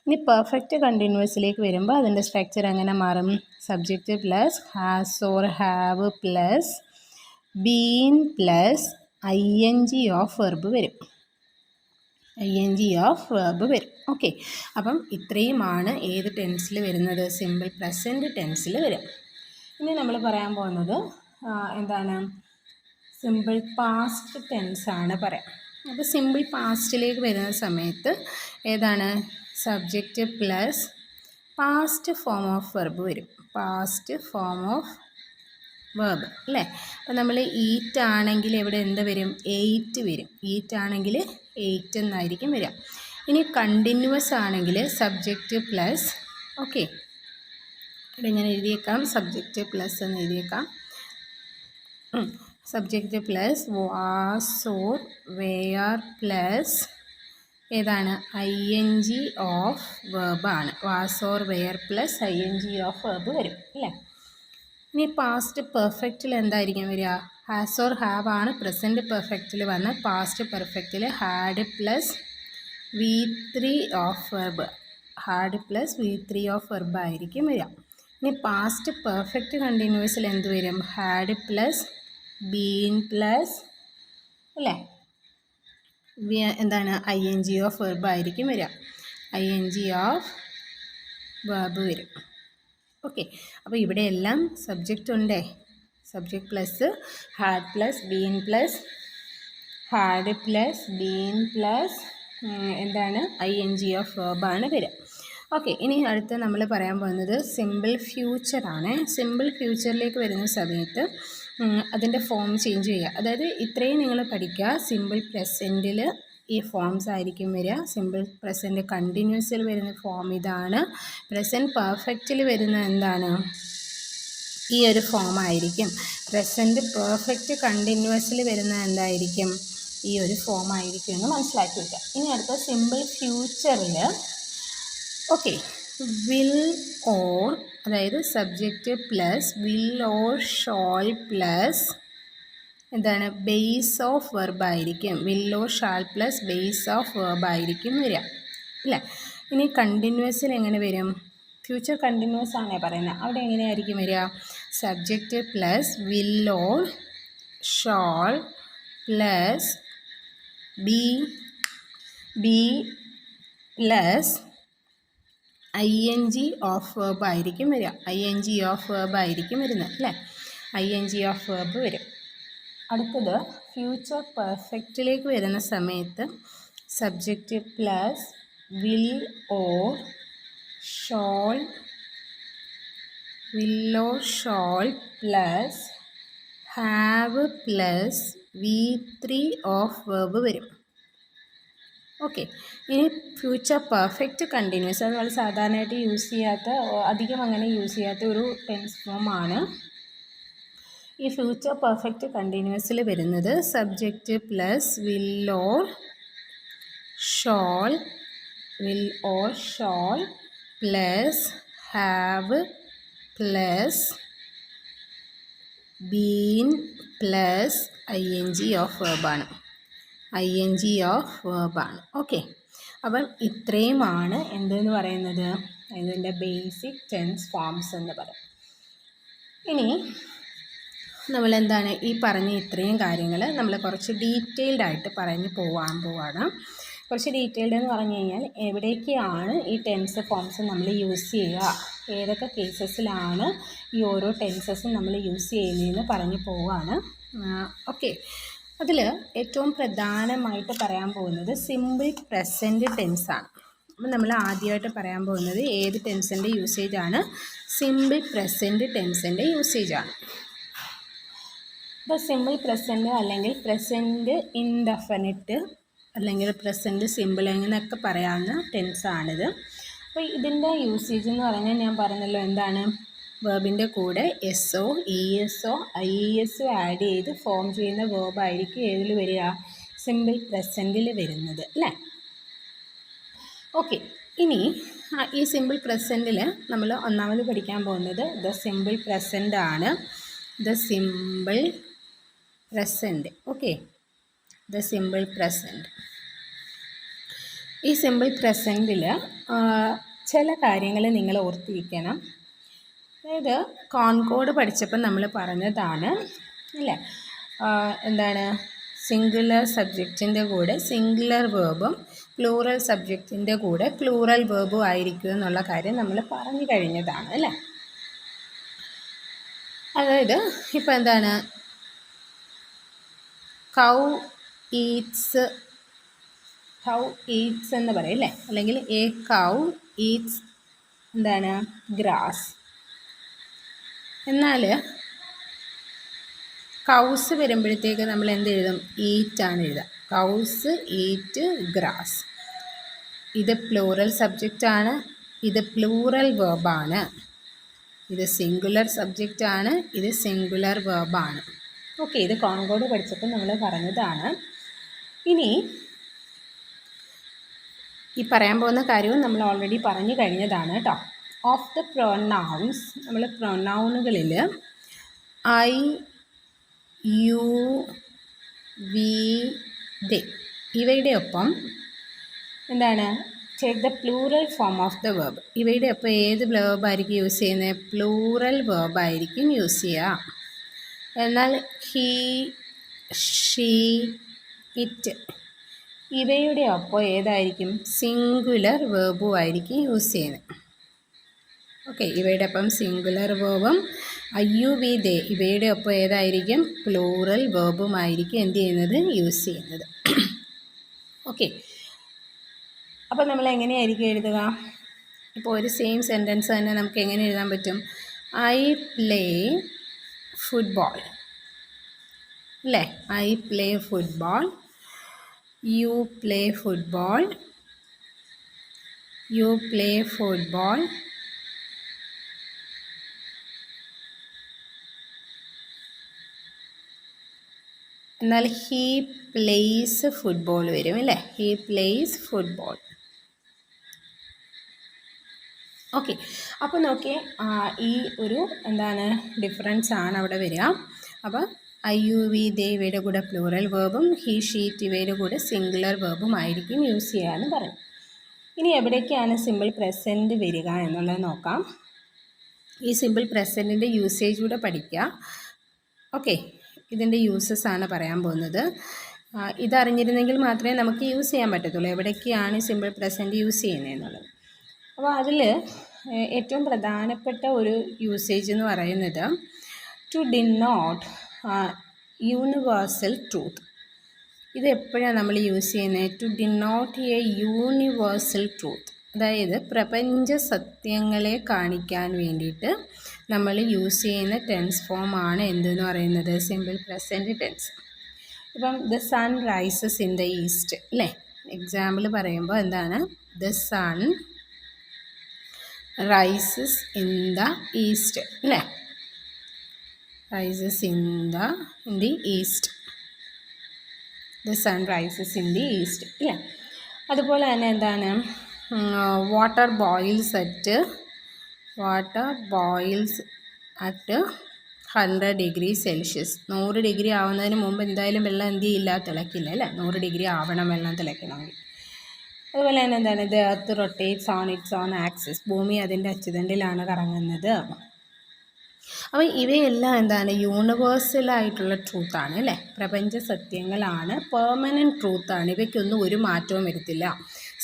ഇനി പെർഫെക്റ്റ് കണ്ടിന്യൂവസിലേക്ക് വരുമ്പോൾ അതിൻ്റെ സ്ട്രക്ചർ എങ്ങനെ മാറും? Subject plus has or have plus been plus ING of verb വരും. ING ഓഫ് വെർബ് വരും. ഓക്കെ, അപ്പം ഇത്രയുമാണ് ഏത് ടെൻസിൽ വരുന്നത്? സിമ്പിൾ പ്രസൻറ്റ് ടെൻസിൽ വരും. ഇനി നമ്മൾ പറയാൻ പോകുന്നത് എന്താണ്? സിമ്പിൾ പാസ്റ്റ് ടെൻസാണ് പറയാം. അപ്പോൾ സിമ്പിൾ പാസ്റ്റിലേക്ക് വരുന്ന സമയത്ത് ഏതാണ്? Subject plus past form of verb വരും. പാസ്റ്റ് ഫോം ഓഫ് വെർബ് അല്ലേ? അപ്പോൾ നമ്മൾ ഈറ്റ് ആണെങ്കിൽ ഇവിടെ എന്ത് വരും? 8 വരും. ഈറ്റ് ആണെങ്കിൽ 8 എന്നായിരിക്കും വരിക. ഇനി കണ്ടിന്യൂവസ് ആണെങ്കിൽ സബ്ജക്റ്റ് പ്ലസ്, ഓക്കെ, ഇവിടെ ഞാൻ എഴുതിയേക്കാം സബ്ജക്റ്റ് പ്ലസ് എന്ന് എഴുതിയേക്കാം. Subject plus was or were plus ഏതാണ്? ING ഓഫ് വെർബാണ്. Was or were plus ING of verb വരും അല്ലേ? ഇനി പാസ്റ്റ് പെർഫെക്റ്റിൽ എന്തായിരിക്കും വരിക? ഹാസ് ഓർ ഹാവ് ആണ് പ്രസൻറ്റ് പെർഫെക്റ്റിൽ വന്ന്. പാസ്റ്റ് പെർഫെക്റ്റിൽ had plus V3 of verb, had plus V3 of verb ആയിരിക്കും വരിക. ഇനി പാസ്റ്റ് പെർഫെക്റ്റ് കണ്ടിന്യൂവസിൽ എന്ത് വരും? ഹാഡ് പ്ലസ് ബീൻ പ്ലസ് അല്ലേ, എന്താണ്? ING ഓഫ് വെർബ് ആയിരിക്കും വരിക. ING ഓഫ് വെർബ് വരും. ഓക്കെ, അപ്പോൾ ഇവിടെ എല്ലാം സബ്ജക്റ്റ് ഉണ്ടേ. Subject plus had plus been plus had plus been plus എന്താണ്? ING ഓഫ് വെർബാണ് വരിക. ഓക്കെ, ഇനി അടുത്ത് നമ്മൾ പറയാൻ പോകുന്നത് സിമ്പിൾ ഫ്യൂച്ചറാണ്. സിമ്പിൾ ഫ്യൂച്ചറിലേക്ക് വരുന്ന സമയത്ത് അതിൻ്റെ ഫോം ചേഞ്ച് ചെയ്യുക. അതായത് ഇത്രയും നിങ്ങൾ പഠിക്കുക. സിമ്പിൾ പ്രസൻറ്റിൽ ഈ ഫോംസ് ആയിരിക്കും വരിക. സിമ്പിൾ പ്രസൻറ്റ് കണ്ടിന്യൂസിൽ വരുന്ന ഫോം ഇതാണ്. പ്രസൻറ്റ് പെർഫെക്റ്റിൽ വരുന്ന എന്താണ്? ഈ ഒരു ഫോം ആയിരിക്കും. പ്രസൻറ്റ് പെർഫെക്റ്റ് കണ്ടിന്യൂസിൽ വരുന്ന എന്തായിരിക്കും? ഈ ഒരു ഫോം ആയിരിക്കും എന്ന് മനസ്സിലാക്കി വയ്ക്കുക. ഇനി അടുത്ത സിമ്പിൾ ഫ്യൂച്ചറിൽ ഓക്കെ, വിൽ ഓർ, അതായത് subject plus will or shall plus എന്താണ്? ബേസ് ഓഫ് വെർബ് ആയിരിക്കും. Will or shall plus base of verb ആയിരിക്കും വരിക അല്ലേ? ഇനി കണ്ടിന്യൂസിൽ എങ്ങനെ വരും? ഫ്യൂച്ചർ കണ്ടിന്യൂസ് ആണേ പറയുന്നത്. അവിടെ എങ്ങനെയായിരിക്കും വരിക? Subject plus will or shall plus B plus ING of verb ആയിരിക്കും വരിക. ING ഓഫ് വെർബ് ആയിരിക്കും വരുന്നത് അല്ലേ? ING ഓഫ് വെർബ് വരും. അടുത്തത് ഫ്യൂച്ചർ പെർഫെക്റ്റിലേക്ക് വരുന്ന സമയത്ത് subject plus will or shall plus have plus V3 of verb വരും. ഓക്കെ, ഇനി ഫ്യൂച്ചർ പെർഫെക്റ്റ് കണ്ടിന്യൂസ്, അത് നമ്മൾ സാധാരണയായിട്ട് യൂസ് ചെയ്യാത്ത, അധികം അങ്ങനെ യൂസ് ചെയ്യാത്ത ഒരു ടെൻസ് ഫോമാണ്. ഈ ഫ്യൂച്ചർ പെർഫെക്റ്റ് കണ്ടിന്യൂസിൽ വരുന്നത് subject plus will or shall plus have plus been plus ING of വെർബാണ്. ING ഓഫ് വെർബാണ്. ഓക്കെ, അപ്പം ഇത്രയുമാണ് എന്തെന്ന് പറയുന്നത്? ഇതിൻ്റെ ബേസിക് ടെൻസ് ഫോംസ് എന്ന് പറയും. ഇനി നമ്മളെന്താണ് ഈ പറഞ്ഞ ഇത്രയും കാര്യങ്ങൾ നമ്മൾ കുറച്ച് ഡീറ്റെയിൽഡായിട്ട് പറഞ്ഞ് പോവാണ്. കുറച്ച് ഡീറ്റെയിൽഡ് എന്ന് പറഞ്ഞു കഴിഞ്ഞാൽ എവിടേക്കാണ് ഈ ടെൻസ് ഫോംസ് നമ്മൾ യൂസ് ചെയ്യുക, ഏതൊക്കെ കേസസിലാണ് ഈ ഓരോ ടെൻസസും നമ്മൾ യൂസ് ചെയ്യുന്നതെന്ന് പറഞ്ഞു പോവുകയാണ്. ഓക്കെ, അതിൽ ഏറ്റവും പ്രധാനമായിട്ട് പറയാൻ പോകുന്നത് സിമ്പിൾ പ്രസൻറ്റ് ടെൻസാണ്. അപ്പോൾ നമ്മൾ ആദ്യമായിട്ട് പറയാൻ പോകുന്നത് ഏത് ടെൻസിൻ്റെ യൂസേജാണ്? Simple present ടെൻസിൻ്റെ യൂസേജാണ്. ഇപ്പോൾ സിമ്പിൾ പ്രസൻറ്റ് അല്ലെങ്കിൽ പ്രസൻറ്റ് ഇൻഡെഫിനിറ്റ് അല്ലെങ്കിൽ പ്രസൻറ്റ് സിമ്പിൾ എന്നൊക്കെ പറയാവുന്ന ടെൻസാണിത്. അപ്പോൾ ഇതിൻ്റെ യൂസേജ് എന്ന് പറഞ്ഞാൽ ഞാൻ പറഞ്ഞല്ലോ എന്താണ്, വേർബിൻ്റെ കൂടെ എസ്സോ ഇ എസ്സോ ഐ ഇ എസ്സോ ആഡ് ചെയ്ത് ഫോം ചെയ്യുന്ന വേർബായിരിക്കും ഏതിൽ വരിക? സിമ്പിൾ പ്രസൻറ്റിൽ വരുന്നത് അല്ലേ? ഓക്കെ, ഇനി ഈ സിമ്പിൾ പ്രസൻറ്റിൽ നമ്മൾ ഒന്നാമത് പഠിക്കാൻ പോകുന്നത് ദ സിമ്പിൾ പ്രസൻ്റ് ആണ്. The simple present. Okay, the simple present. ഈ സിമ്പിൾ പ്രസൻറ്റിൽ ചില കാര്യങ്ങൾ നിങ്ങൾ ഓർത്തിരിക്കണം. അതായത് കോൺകോഡ് പഠിച്ചപ്പോൾ നമ്മൾ പറഞ്ഞതാണ് അല്ലേ, എന്താണ്, സിംഗുലർ സബ്ജക്റ്റിൻ്റെ കൂടെ സിംഗുലർ വേർബും പ്ലൂറൽ സബ്ജക്റ്റിൻ്റെ കൂടെ പ്ലൂറൽ വേർബും ആയിരിക്കും എന്നുള്ള കാര്യം നമ്മൾ പറഞ്ഞു കഴിഞ്ഞതാണ് അല്ലേ. അതായത് ഇപ്പോൾ എന്താണ്, കൗ ഈറ്റ്സ് എന്ന് പറയും അല്ലേ, അല്ലെങ്കിൽ എ കൗ ഈറ്റ്സ് എന്താണ്, ഗ്രാസ്. എന്നാൽ കൗസ് വരുമ്പോഴത്തേക്ക് നമ്മൾ എന്ത് എഴുതും? ഈറ്റാണ് എഴുതുക. Cows eat grass. ഇത് പ്ലൂറൽ സബ്ജക്റ്റാണ്, ഇത് പ്ലൂറൽ വേർബാണ്. ഇത് സിംഗുലർ സബ്ജക്റ്റാണ്, ഇത് സിംഗുലർ വേർബാണ്. ഓക്കെ, ഇത് കോൺകോഡ് പഠിച്ചപ്പോൾ നമ്മൾ പറഞ്ഞതാണ്. ഇനി ഈ പറയാൻ പോകുന്ന കാര്യവും നമ്മൾ ഓൾറെഡി പറഞ്ഞു കഴിഞ്ഞതാണ് കേട്ടോ. ഓഫ് ദ പ്രൊനൗൺസ്, നമ്മൾ പ്രൊനൗണുകളിൽ ഐ യു വി ദേ ഇവയുടെ ഒപ്പം എന്താണ്, take the plural form of the verb. ഇവയുടെ ഒപ്പം ഏത് വേർബായിരിക്കും യൂസ് ചെയ്യുന്നത്? പ്ലൂറൽ വേർബായിരിക്കും യൂസ് ചെയ്യുക. എന്നാൽ ഹീ, ഷീ, ഇറ്റ് ഇവയുടെ ഒപ്പം ഏതായിരിക്കും? സിംഗുലർ വേർബും ആയിരിക്കും യൂസ് ചെയ്യുന്നത്. ഓക്കെ, ഇവയുടെ ഒപ്പം സിംഗുലർ വേർബും ഐ യു വി ദേ ഇവയുടെ ഒപ്പം ഏതായിരിക്കും? പ്ലൂറൽ വേർബുമായിരിക്കും എന്ത് ചെയ്യുന്നത്? യൂസ് ചെയ്യുന്നത്. ഓക്കെ, അപ്പോൾ നമ്മൾ എങ്ങനെയായിരിക്കും എഴുതുക? ഇപ്പോൾ ഒരു സെയിം സെൻറ്റൻസ് തന്നെ നമുക്ക് എങ്ങനെ എഴുതാൻ പറ്റും? ഐ പ്ലേ ഫുട്ബോൾ അല്ലേ, I play football, you play football, you play football, എന്നാൽ ഹീ പ്ലേസ് ഫുട്ബോൾ വരും അല്ലേ, ഹീ പ്ലേസ് ഫുട്ബോൾ. ഓക്കെ, അപ്പോൾ നോക്കിയേ, ഈ ഒരു എന്താണ് ഡിഫറൻസ് ആണ് അവിടെ വരിക. അപ്പോൾ ഐ യു വി ദേ ഇവയുടെ കൂടെ പ്ലൂറൽ വേർബും ഹീ ഷീറ്റ് ഇവയുടെ കൂടെ സിംഗുലർ വേർബും ആയിരിക്കും യൂസ് ചെയ്യാമെന്ന് പറയും. ഇനി എവിടേക്കാണ് സിമ്പിൾ പ്രസൻറ്റ് വരിക എന്നുള്ളത് നോക്കാം. ഈ സിമ്പിൾ പ്രസൻറ്റിൻ്റെ യൂസേജ് കൂടെ പഠിക്കുക. ഓക്കെ, ഇതിൻ്റെ യൂസസ് ആണ് പറയാൻ പോകുന്നത്. ഇതറിഞ്ഞിരുന്നെങ്കിൽ മാത്രമേ നമുക്ക് യൂസ് ചെയ്യാൻ പറ്റത്തുള്ളൂ, എവിടേക്കാണ് സിമ്പിൾ പ്രസൻറ്റ് യൂസ് ചെയ്യുന്നത് എന്നുള്ളത്. അപ്പോൾ അതിൽ ഏറ്റവും പ്രധാനപ്പെട്ട ഒരു യൂസേജ് എന്ന് പറയുന്നത് ടു ഡിനോട്ട് യൂണിവേഴ്സൽ ട്രൂത്ത്. ഇത് എപ്പോഴാണ് നമ്മൾ യൂസ് ചെയ്യുന്നത്? To denote a universal truth, അതായത് പ്രപഞ്ച സത്യങ്ങളെ കാണിക്കാൻ വേണ്ടിയിട്ട് നമ്മൾ യൂസ് ചെയ്യുന്ന ടെൻസ് ഫോമാണ് എന്തെന്ന് പറയുന്നത്? Simple present tense. ഇപ്പം the sun rises in the east അല്ലേ, എക്സാമ്പിൾ പറയുമ്പോൾ എന്താണ്? The sun rises in the east അല്ലേ, rises in the east, the sun rises in the east അല്ലേ. അതുപോലെ തന്നെ എന്താണ്? Water boils at 100 degree Celsius. 100 degree ആവുന്നതിന് മുമ്പ് എന്തായാലും വെള്ളം എന്ത് ചെയ്യില്ല? തിളക്കില്ല അല്ലേ, 100 ഡിഗ്രി ആവണം വെള്ളം തിളയ്ക്കണമെങ്കിൽ. അതുപോലെ തന്നെ എന്താണ്? The earth rotates on its on axis, ഭൂമി അതിൻ്റെ അച്ചുതണ്ടിലാണ് കറങ്ങുന്നത്. അപ്പോൾ ഇവയെല്ലാം എന്താണ്? യൂണിവേഴ്സലായിട്ടുള്ള ട്രൂത്താണ് അല്ലേ, പ്രപഞ്ച സത്യങ്ങളാണ്, പെർമനൻറ്റ് ട്രൂത്താണ്. ഇവയ്ക്കൊന്നും ഒരു മാറ്റവും വരുത്തില്ല.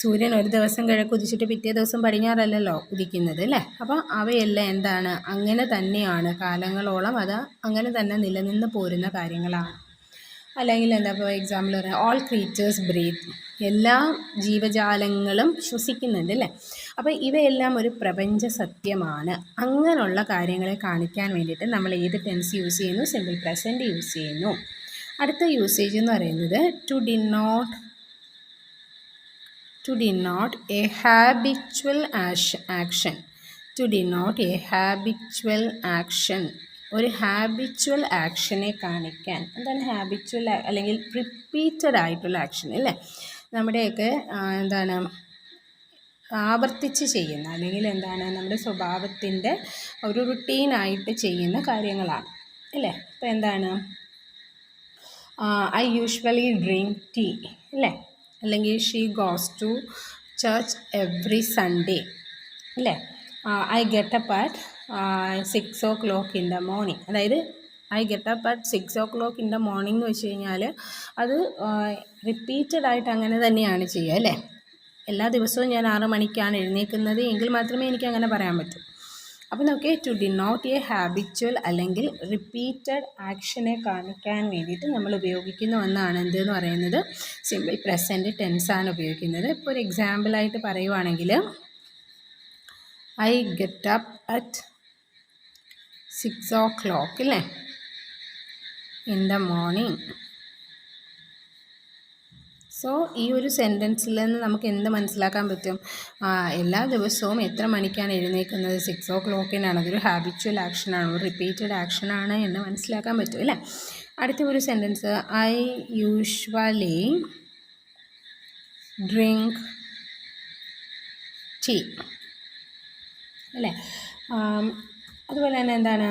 സൂര്യൻ ഒരു ദിവസം കിഴക്ക് ഉദിച്ചിട്ട് പിറ്റേ ദിവസം പടിഞ്ഞാറല്ലല്ലോ ഉദിക്കുന്നത് അല്ലേ. അപ്പോൾ അവയെല്ലാം എന്താണ്, അങ്ങനെ തന്നെയാണ്, കാലങ്ങളോളം അത് അങ്ങനെ തന്നെ നിലനിന്ന് പോരുന്ന കാര്യങ്ങളാണ്. അല്ലെങ്കിൽ എന്താ, ഇപ്പോൾ എക്സാമ്പിൾ പറയാം, ഓൾ ക്രീച്ചേഴ്സ് ബ്രീത്ത്, എല്ലാ ജീവജാലങ്ങളും ശ്വസിക്കുന്നുണ്ട് അല്ലേ. അപ്പോൾ ഇവയെല്ലാം ഒരു പ്രപഞ്ച സത്യമാണ്. അങ്ങനെയുള്ള കാര്യങ്ങളെ കാണിക്കാൻ വേണ്ടിയിട്ട് നമ്മൾ ഏത് ടെൻസ് യൂസ് ചെയ്യുന്നു? സിമ്പിൾ പ്രസൻറ്റ് യൂസ് ചെയ്യുന്നു. അടുത്ത യൂസേജ് എന്ന് പറയുന്നത് to denote a habitual action. To denote a habitual action, ഒരു ഹാബിച്വൽ ആക്ഷനെ കാണിക്കാൻ. എന്താണ് ഹാബിച്വൽ അല്ലെങ്കിൽ റിപ്പീറ്റഡ് ആയിട്ടുള്ള ആക്ഷൻ അല്ലേ. നമ്മുടെയൊക്കെ എന്താണ് ആവർത്തിച്ച് ചെയ്യുന്ന, അല്ലെങ്കിൽ എന്താണ് നമ്മുടെ സ്വഭാവത്തിൻ്റെ ഒരു റുട്ടീനായിട്ട് ചെയ്യുന്ന കാര്യങ്ങളാണ് അല്ലേ. ഇപ്പോൾ എന്താണ്, ഐ യൂഷ്വലി ഡ്രിങ്ക് ടീ അല്ലേ, അല്ലെങ്കിൽ she goes to church every Sunday അല്ലേ. I get up at 6 o'clock in the morning. അതായത് I get up at 6 o'clock in the morning എന്ന് വെച്ച് കഴിഞ്ഞാൽ അത് റിപ്പീറ്റഡ് ആയിട്ട് അങ്ങനെ തന്നെയാണ് ചെയ്യുക അല്ലേ. എല്ലാ ദിവസവും ഞാൻ 6 മണിക്കാണ് എഴുന്നേൽക്കുന്നത് എങ്കിൽ മാത്രമേ എനിക്ക് അങ്ങനെ പറയാൻ പറ്റൂ. അപ്പോൾ നമുക്ക് ടു ഡിനോട്ട് എ ഹാബിച്വൽ അല്ലെങ്കിൽ റിപ്പീറ്റഡ് ആക്ഷനെ കാണിക്കാൻ വേണ്ടിയിട്ട് നമ്മൾ ഉപയോഗിക്കുന്ന ഒന്നാണ് എന്തെന്ന് പറയുന്നത്, സിമ്പിൾ പ്രസൻറ്റ് ടെൻസാണ് ഉപയോഗിക്കുന്നത്. ഇപ്പോൾ ഒരു എക്സാമ്പിളായിട്ട് പറയുവാണെങ്കിൽ, I get up at 6 o'clock അല്ലേ ഇൻ ദ മോർണിംഗ്. സോ ഈ ഒരു സെൻറ്റൻസിൽ നിന്ന് നമുക്ക് എന്ത് മനസ്സിലാക്കാൻ പറ്റും? എല്ലാ ദിവസവും എത്ര മണിക്കാണ് എഴുന്നേൽക്കുന്നത്? 6 o'clock. അതൊരു ഹാബിച്വൽ ആക്ഷനാണ്, ഒരു റിപ്പീറ്റഡ് ആക്ഷനാണ് എന്ന് മനസ്സിലാക്കാൻ പറ്റും അല്ലേ. അടുത്ത ഒരു sentence, I usually drink tea അല്ലേ. അതുപോലെ തന്നെ എന്താണ്,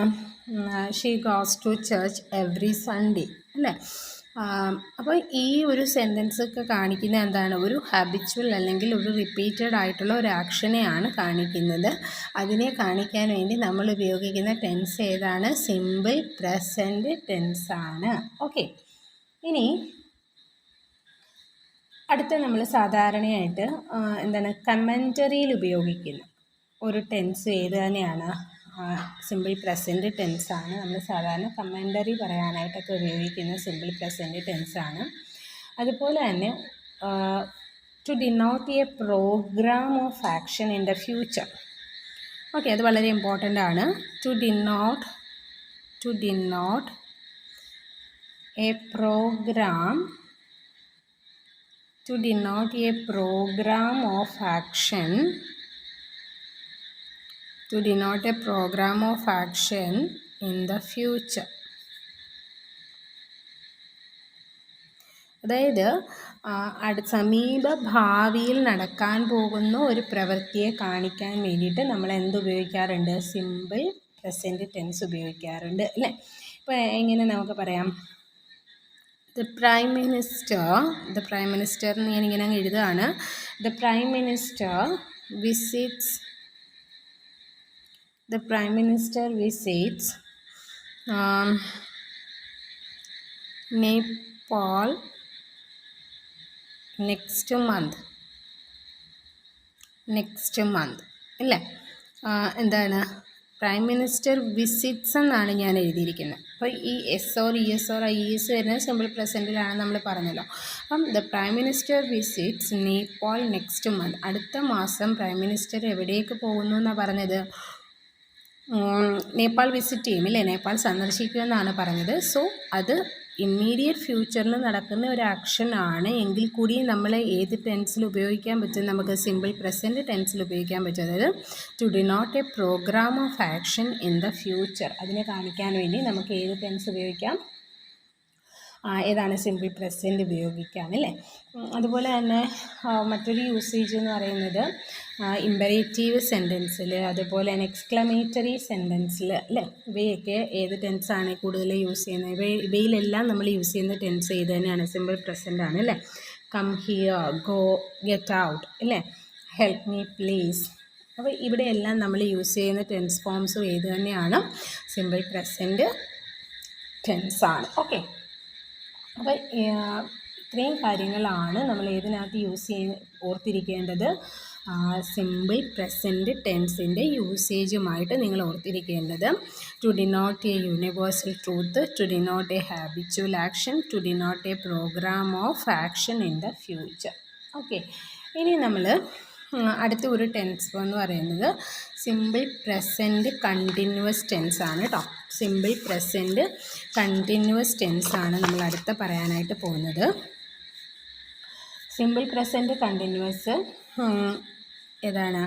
she goes to church every Sunday അല്ലേ. അപ്പോൾ ഈ ഒരു സെൻറ്റൻസ് ഒക്കെ കാണിക്കുന്ന എന്താണ്, ഒരു ഹാബിച്വൽ അല്ലെങ്കിൽ ഒരു റിപ്പീറ്റഡ് ആയിട്ടുള്ള ഒരു ആക്ഷനെയാണ് കാണിക്കുന്നത്. അതിനെ കാണിക്കാൻ വേണ്ടി നമ്മൾ ഉപയോഗിക്കുന്ന ടെൻസ് ഏതാണ്? Simple present ടെൻസാണ്. ഓക്കെ, ഇനി അടുത്ത നമ്മൾ സാധാരണയായിട്ട് എന്താണ് കമൻറ്ററിയിൽ ഉപയോഗിക്കുന്ന ഒരു ടെൻസ് ഏത് തന്നെയാണ്? സിമ്പിൾ പ്രസൻറ്റ് ടെൻസാണ്. നമ്മൾ സാധാരണ കമൻറ്ററി പറയാനായിട്ടൊക്കെ ഉപയോഗിക്കുന്ന സിമ്പിൾ പ്രസൻറ്റ് ടെൻസാണ്. അതുപോലെ തന്നെ to denote a programme of action in the future. Okay, അത് വളരെ ഇമ്പോർട്ടൻ്റ് ആണ്. To denote a programme of action, to denote a program of action in the future. അതായത് സമീപ ഭാവിയിൽ നടക്കാൻ പോകുന്ന ഒരു പ്രവൃത്തിയെ കാണിക്കാൻ വേണ്ടിയിട്ട് നമ്മൾ എന്ത് ഉപയോഗിക്കാറുണ്ട്? സിമ്പിൾ പ്രസൻറ്റ് ടെൻസ് ഉപയോഗിക്കാറുണ്ട് അല്ലേ. ഇപ്പോൾ എങ്ങനെ നമുക്ക് പറയാം, ദ പ്രൈം മിനിസ്റ്റർ ഞാനിങ്ങനെ അങ്ങ് എഴുതുകയാണ്. The prime minister visits Nepal next month അല്ലേ. എന്താണ്, പ്രൈം മിനിസ്റ്റർ വിസിറ്റ്സ് എന്നാണ് ഞാൻ എഴുതിയിരിക്കുന്നത്. അപ്പോൾ ഈ S or E S or I S വരുന്നത് സിമ്പിൾ പ്രസൻറ്റിലാണ് നമ്മൾ പറഞ്ഞല്ലോ. അപ്പം the prime minister visits Nepal next month. അടുത്ത മാസം പ്രൈം മിനിസ്റ്റർ എവിടേക്ക് പോകുന്നു എന്നാണ് പറഞ്ഞത്? നേപ്പാൾ വിസിറ്റ് ചെയ്യും അല്ലേ, നേപ്പാൾ സന്ദർശിക്കുമെന്നാണ് പറഞ്ഞത്. സോ അത് ഇമ്മീഡിയറ്റ് ഫ്യൂച്ചറിൽ നടക്കുന്ന ഒരു ആക്ഷൻ ആണ് എങ്കിൽ കൂടി നമ്മൾ ഏത് ടെൻസിൽ ഉപയോഗിക്കാൻ പറ്റും? നമുക്ക് സിമ്പിൾ പ്രസൻറ്റ് ടെൻസിൽ ഉപയോഗിക്കാൻ പറ്റും. അതായത് to denote a programme of action in the future, അതിനെ കാണിക്കാൻ വേണ്ടി നമുക്ക് ഏത് ടെൻസ് ഉപയോഗിക്കാം? ഏതാണ്? സിമ്പിൾ പ്രസൻറ്റ് ഉപയോഗിക്കാം അല്ലേ. അതുപോലെ തന്നെ മറ്റൊരു യൂസേജ് എന്ന് പറയുന്നത് ഇമ്പറേറ്റീവ് സെൻറ്റൻസിൽ, അതുപോലെ തന്നെ എക്സ്ക്ലമേറ്ററി സെൻറ്റൻസിൽ അല്ലേ. ഇവയൊക്കെ ഏത് ടെൻസാണ് കൂടുതൽ യൂസ് ചെയ്യുന്നത്? ഇവയിലെല്ലാം നമ്മൾ യൂസ് ചെയ്യുന്ന ടെൻസ് ഏത് തന്നെയാണ്? സിമ്പിൾ പ്രസൻ്റ് ആണ് അല്ലേ. Come here, go, get out അല്ലേ, ഹെൽപ്പ് മീ പ്ലീസ്. അപ്പോൾ ഇവിടെയെല്ലാം നമ്മൾ യൂസ് ചെയ്യുന്ന ടെൻസ് ഫോംസും ഏത് തന്നെയാണ്? Simple present ടെൻസാണ്. ഓക്കെ, അപ്പോൾ ഇത്രയും കാര്യങ്ങളാണ് നമ്മൾ ഏതിനകത്ത് ഓർത്തിരിക്കേണ്ടത്. സിമ്പിൾ പ്രസൻറ്റ് ടെൻസിൻ്റെ യൂസേജുമായിട്ട് നിങ്ങൾ ഓർത്തിരിക്കേണ്ടത്. To denote a universal truth, to denote a habitual action, to denote a programme of action in the future. Okay, ഇനി നമ്മൾ അടുത്ത ഒരു ടെൻസ് എന്ന് പറയുന്നത് സിമ്പിൾ പ്രസൻറ്റ് കണ്ടിന്യൂവസ് ടെൻസ് ആണ് കേട്ടോ. സിമ്പിൾ പ്രസൻറ്റ് കണ്ടിന്യൂവസ് ടെൻസ് ആണ് നമ്മൾ അടുത്ത പറയാനായിട്ട് പോകുന്നത്. സിമ്പിൾ പ്രസൻറ്റ് കണ്ടിന്യൂവസ് ഏതാണ്?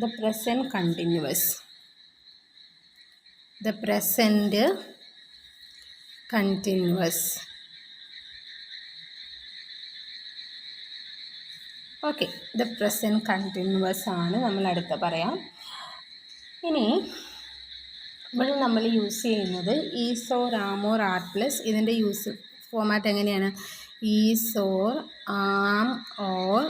The present continuous. The present continuous. Okay, the present continuous ആണ് നമ്മൾ അടുത്ത പറയാം. ഇനി ഇവിടെ നമ്മൾ യൂസ് ചെയ്യുന്നത് is or am or are plus. ഇതിൻ്റെ യൂസ് ഫോമാറ്റ് എങ്ങനെയാണ്? Is or am or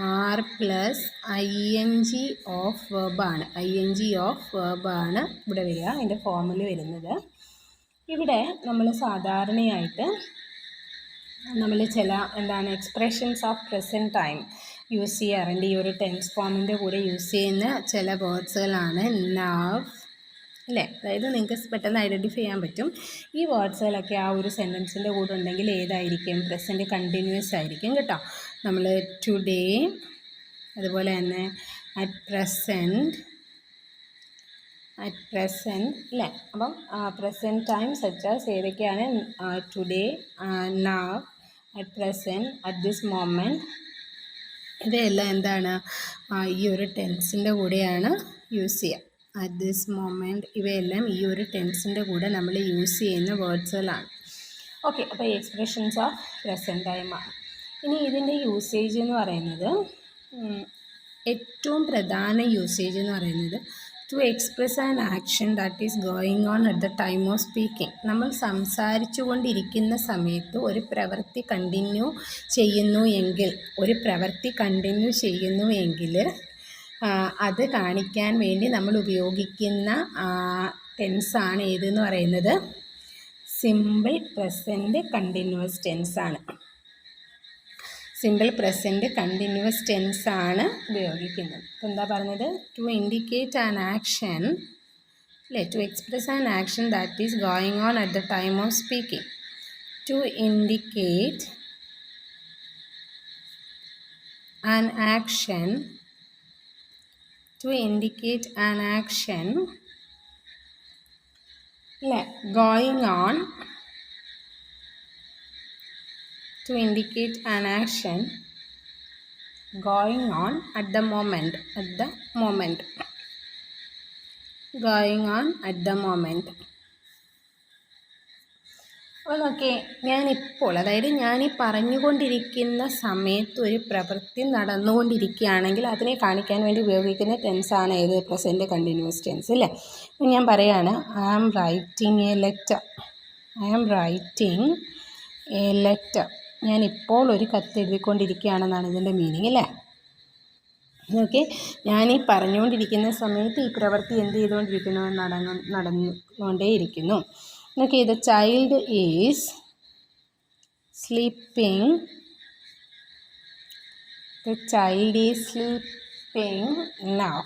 are plus ING of വെർബാണ്. ING ഓഫ് വെർബാണ് ഇവിടെ വരിക, അതിൻ്റെ ഫോമിൽ വരുന്നത്. ഇവിടെ നമ്മൾ സാധാരണയായിട്ട് നമ്മൾ ചില expressions of present time use ചെയ്യാറുണ്ട്. ഈ ഒരു ടെൻസ് ഫോമിൻ്റെ കൂടെ യൂസ് ചെയ്യുന്ന ചില വേർഡ്സുകളാണ് നവ്, അല്ലേ? അതായത് നിങ്ങൾക്ക് പെട്ടെന്ന് ഐഡൻറ്റിഫൈ ചെയ്യാൻ പറ്റും. ഈ വേർഡ്സുകളൊക്കെ ആ ഒരു സെൻറ്റൻസിൻ്റെ കൂടെ ഉണ്ടെങ്കിൽ ഏതായിരിക്കും? പ്രസൻറ്റ് കണ്ടിന്യൂസ് ആയിരിക്കും കേട്ടോ. നമ്മൾ ടുഡേ, അതുപോലെ തന്നെ അറ്റ് പ്രസൻറ്റ്, അല്ലേ? അപ്പം പ്രസൻറ്റ് ടൈം സച്ചാസ് ഏതൊക്കെയാണ്? Today, now, at present, at this moment. ഇവയെല്ലാം എന്താണ്? ഈ ഒരു ടെൻസിൻ്റെ കൂടെയാണ് യൂസ് ചെയ്യുക. അറ്റ് ദിസ് മൊമെൻറ്റ്, ഇവയെല്ലാം ഈ ഒരു ടെൻസിൻ്റെ കൂടെ നമ്മൾ യൂസ് ചെയ്യുന്ന വേർഡ്സുകളാണ്. ഓക്കെ, അപ്പോൾ ഈ എക്സ്പ്രഷൻസ് ഓഫ് പ്രസൻറ്റ് ടൈമാണ്. ഇനി ഇതിൻ്റെ യൂസേജ് എന്ന് പറയുന്നത്, ഏറ്റവും പ്രധാന യൂസേജ് എന്ന് പറയുന്നത് to express an action that is going on at the time of speaking. നമ്മൾ സംസാരിച്ചു കൊണ്ടിരിക്കുന്ന സമയത്ത് ഒരു പ്രവൃത്തി കണ്ടിന്യൂ ചെയ്യുന്നു എങ്കിൽ അത് കാണിക്കാൻ വേണ്ടി നമ്മൾ ഉപയോഗിക്കുന്ന ടെൻസാണ് ഏതെന്ന് പറയുന്നത്? സിമ്പിൾ പ്രസൻറ്റ് കണ്ടിന്യൂവസ് ടെൻസാണ്. സിമ്പിൾ പ്രസൻറ്റ് കണ്ടിന്യൂവസ് ടെൻസാണ് ഉപയോഗിക്കുന്നത്. അപ്പോൾ എന്താ പറഞ്ഞത്? ടു ഇൻഡിക്കേറ്റ് ആൻ ആക്ഷൻ, അല്ലേ? To express an action that is going on at the time of speaking. To indicate an action, to indicate an action, going on, to indicate an action going on at the moment, going on at the moment. അപ്പോൾ നോക്കി, ഞാനീ പറഞ്ഞുകൊണ്ടിരിക്കുന്ന സമയത്ത് ഒരു പ്രവൃത്തി നടന്നുകൊണ്ടിരിക്കുകയാണെങ്കിൽ അതിനെ കാണിക്കാൻ വേണ്ടി ഉപയോഗിക്കുന്ന ടെൻസാണ് ഏത്? പ്രസൻറ്റ് കണ്ടിന്യൂസ് ടെൻസ്, അല്ലേ? അപ്പം ഞാൻ പറയുകയാണ്, I am writing a letter. ഞാനിപ്പോൾ ഒരു കത്ത് എഴുതിക്കൊണ്ടിരിക്കുകയാണെന്നാണ് ഇതിൻ്റെ മീനിങ്, അല്ലേ? ഓക്കെ, ഞാനീ പറഞ്ഞുകൊണ്ടിരിക്കുന്ന സമയത്ത് ഈ പ്രവൃത്തി എന്ത് ചെയ്തുകൊണ്ടിരിക്കുന്നു? നടന്നുകൊണ്ടേയിരിക്കുന്നു. Okay, the child is sleeping. Now.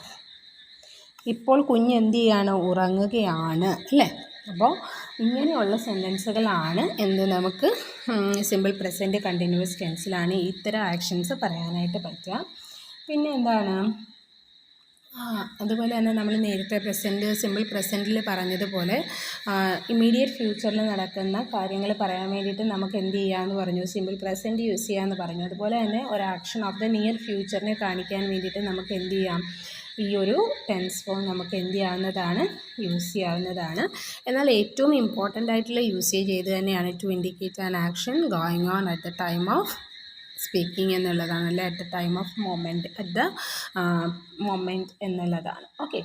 ഇപ്പോൾ കുഞ്ഞ് എന്ത് ചെയ്യാണ്? ഉറങ്ങുകയാണ്, അല്ലേ? അപ്പോൾ ഇങ്ങനെയുള്ള സെൻറ്റൻസുകളാണ് നമുക്ക് സിമ്പിൾ പ്രസൻറ്റ് കണ്ടിന്യൂവസ് ടെൻസിലാണ് ഇത്തരം ആക്ഷൻസ് പറയാനായിട്ട് പറ്റുക. പിന്നെ എന്താണ്? അതുപോലെ തന്നെ നമ്മൾ നേരത്തെ സിമ്പിൾ പ്രസൻറ്റിൽ പറഞ്ഞതുപോലെ ഇമ്മീഡിയറ്റ് ഫ്യൂച്ചറിൽ നടക്കുന്ന കാര്യങ്ങൾ പറയാൻ വേണ്ടിയിട്ട് നമുക്ക് എന്ത് ചെയ്യാമെന്ന് പറഞ്ഞു? സിമ്പിൾ പ്രസൻറ്റ് യൂസ് ചെയ്യാമെന്ന് പറഞ്ഞു. അതുപോലെ തന്നെ ഒരു ആക്ഷൻ ഓഫ് ദ നിയർ ഫ്യൂച്ചറിനെ കാണിക്കാൻ വേണ്ടിയിട്ട് നമുക്ക് എന്ത് ചെയ്യാം? ഈ ഒരു ടെൻസ് ഫോം നമുക്ക് എന്ത് ചെയ്യാവുന്നതാണ്? യൂസ് ചെയ്യാവുന്നതാണ്. എന്നാൽ ഏറ്റവും ഇമ്പോർട്ടൻ്റ് ആയിട്ടുള്ള യൂസേജ് ഏത് തന്നെയാണ്? To indicate an action going on at the time of speaking എന്നുള്ളതാണ്, അല്ലെ? At the time of moment എന്നുള്ളതാണ്. ഓക്കെ,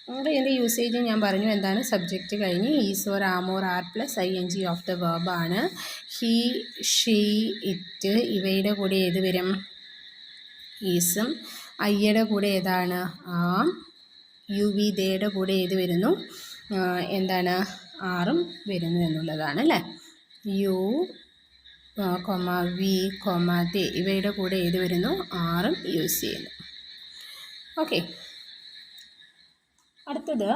അപ്പോൾ ഇതിൻ്റെ യൂസേജ് ഞാൻ പറഞ്ഞു. എന്താണ്? സബ്ജക്റ്റ് കഴിഞ്ഞ് is or am or are plus ING of the വെർബാണ്. ഹീ, ഷീ, ഇറ്റ് ഇവയുടെ കൂടെ ഏത് വരും? ഈസും. ഐയുടെ കൂടെ ഏതാണ്? ആം. UV ദേയുടെ കൂടെ ഏത് വരുന്നു? എന്താണ്? ആറും വരുന്നു എന്നുള്ളതാണ്, അല്ലേ? യു, കൊമ വി കൊമ ദേ ഇവയുടെ കൂടെ ഏത് വരുന്നു? ആറും യൂസ് ചെയ്യുന്നു. ഓക്കെ, അടുത്തത്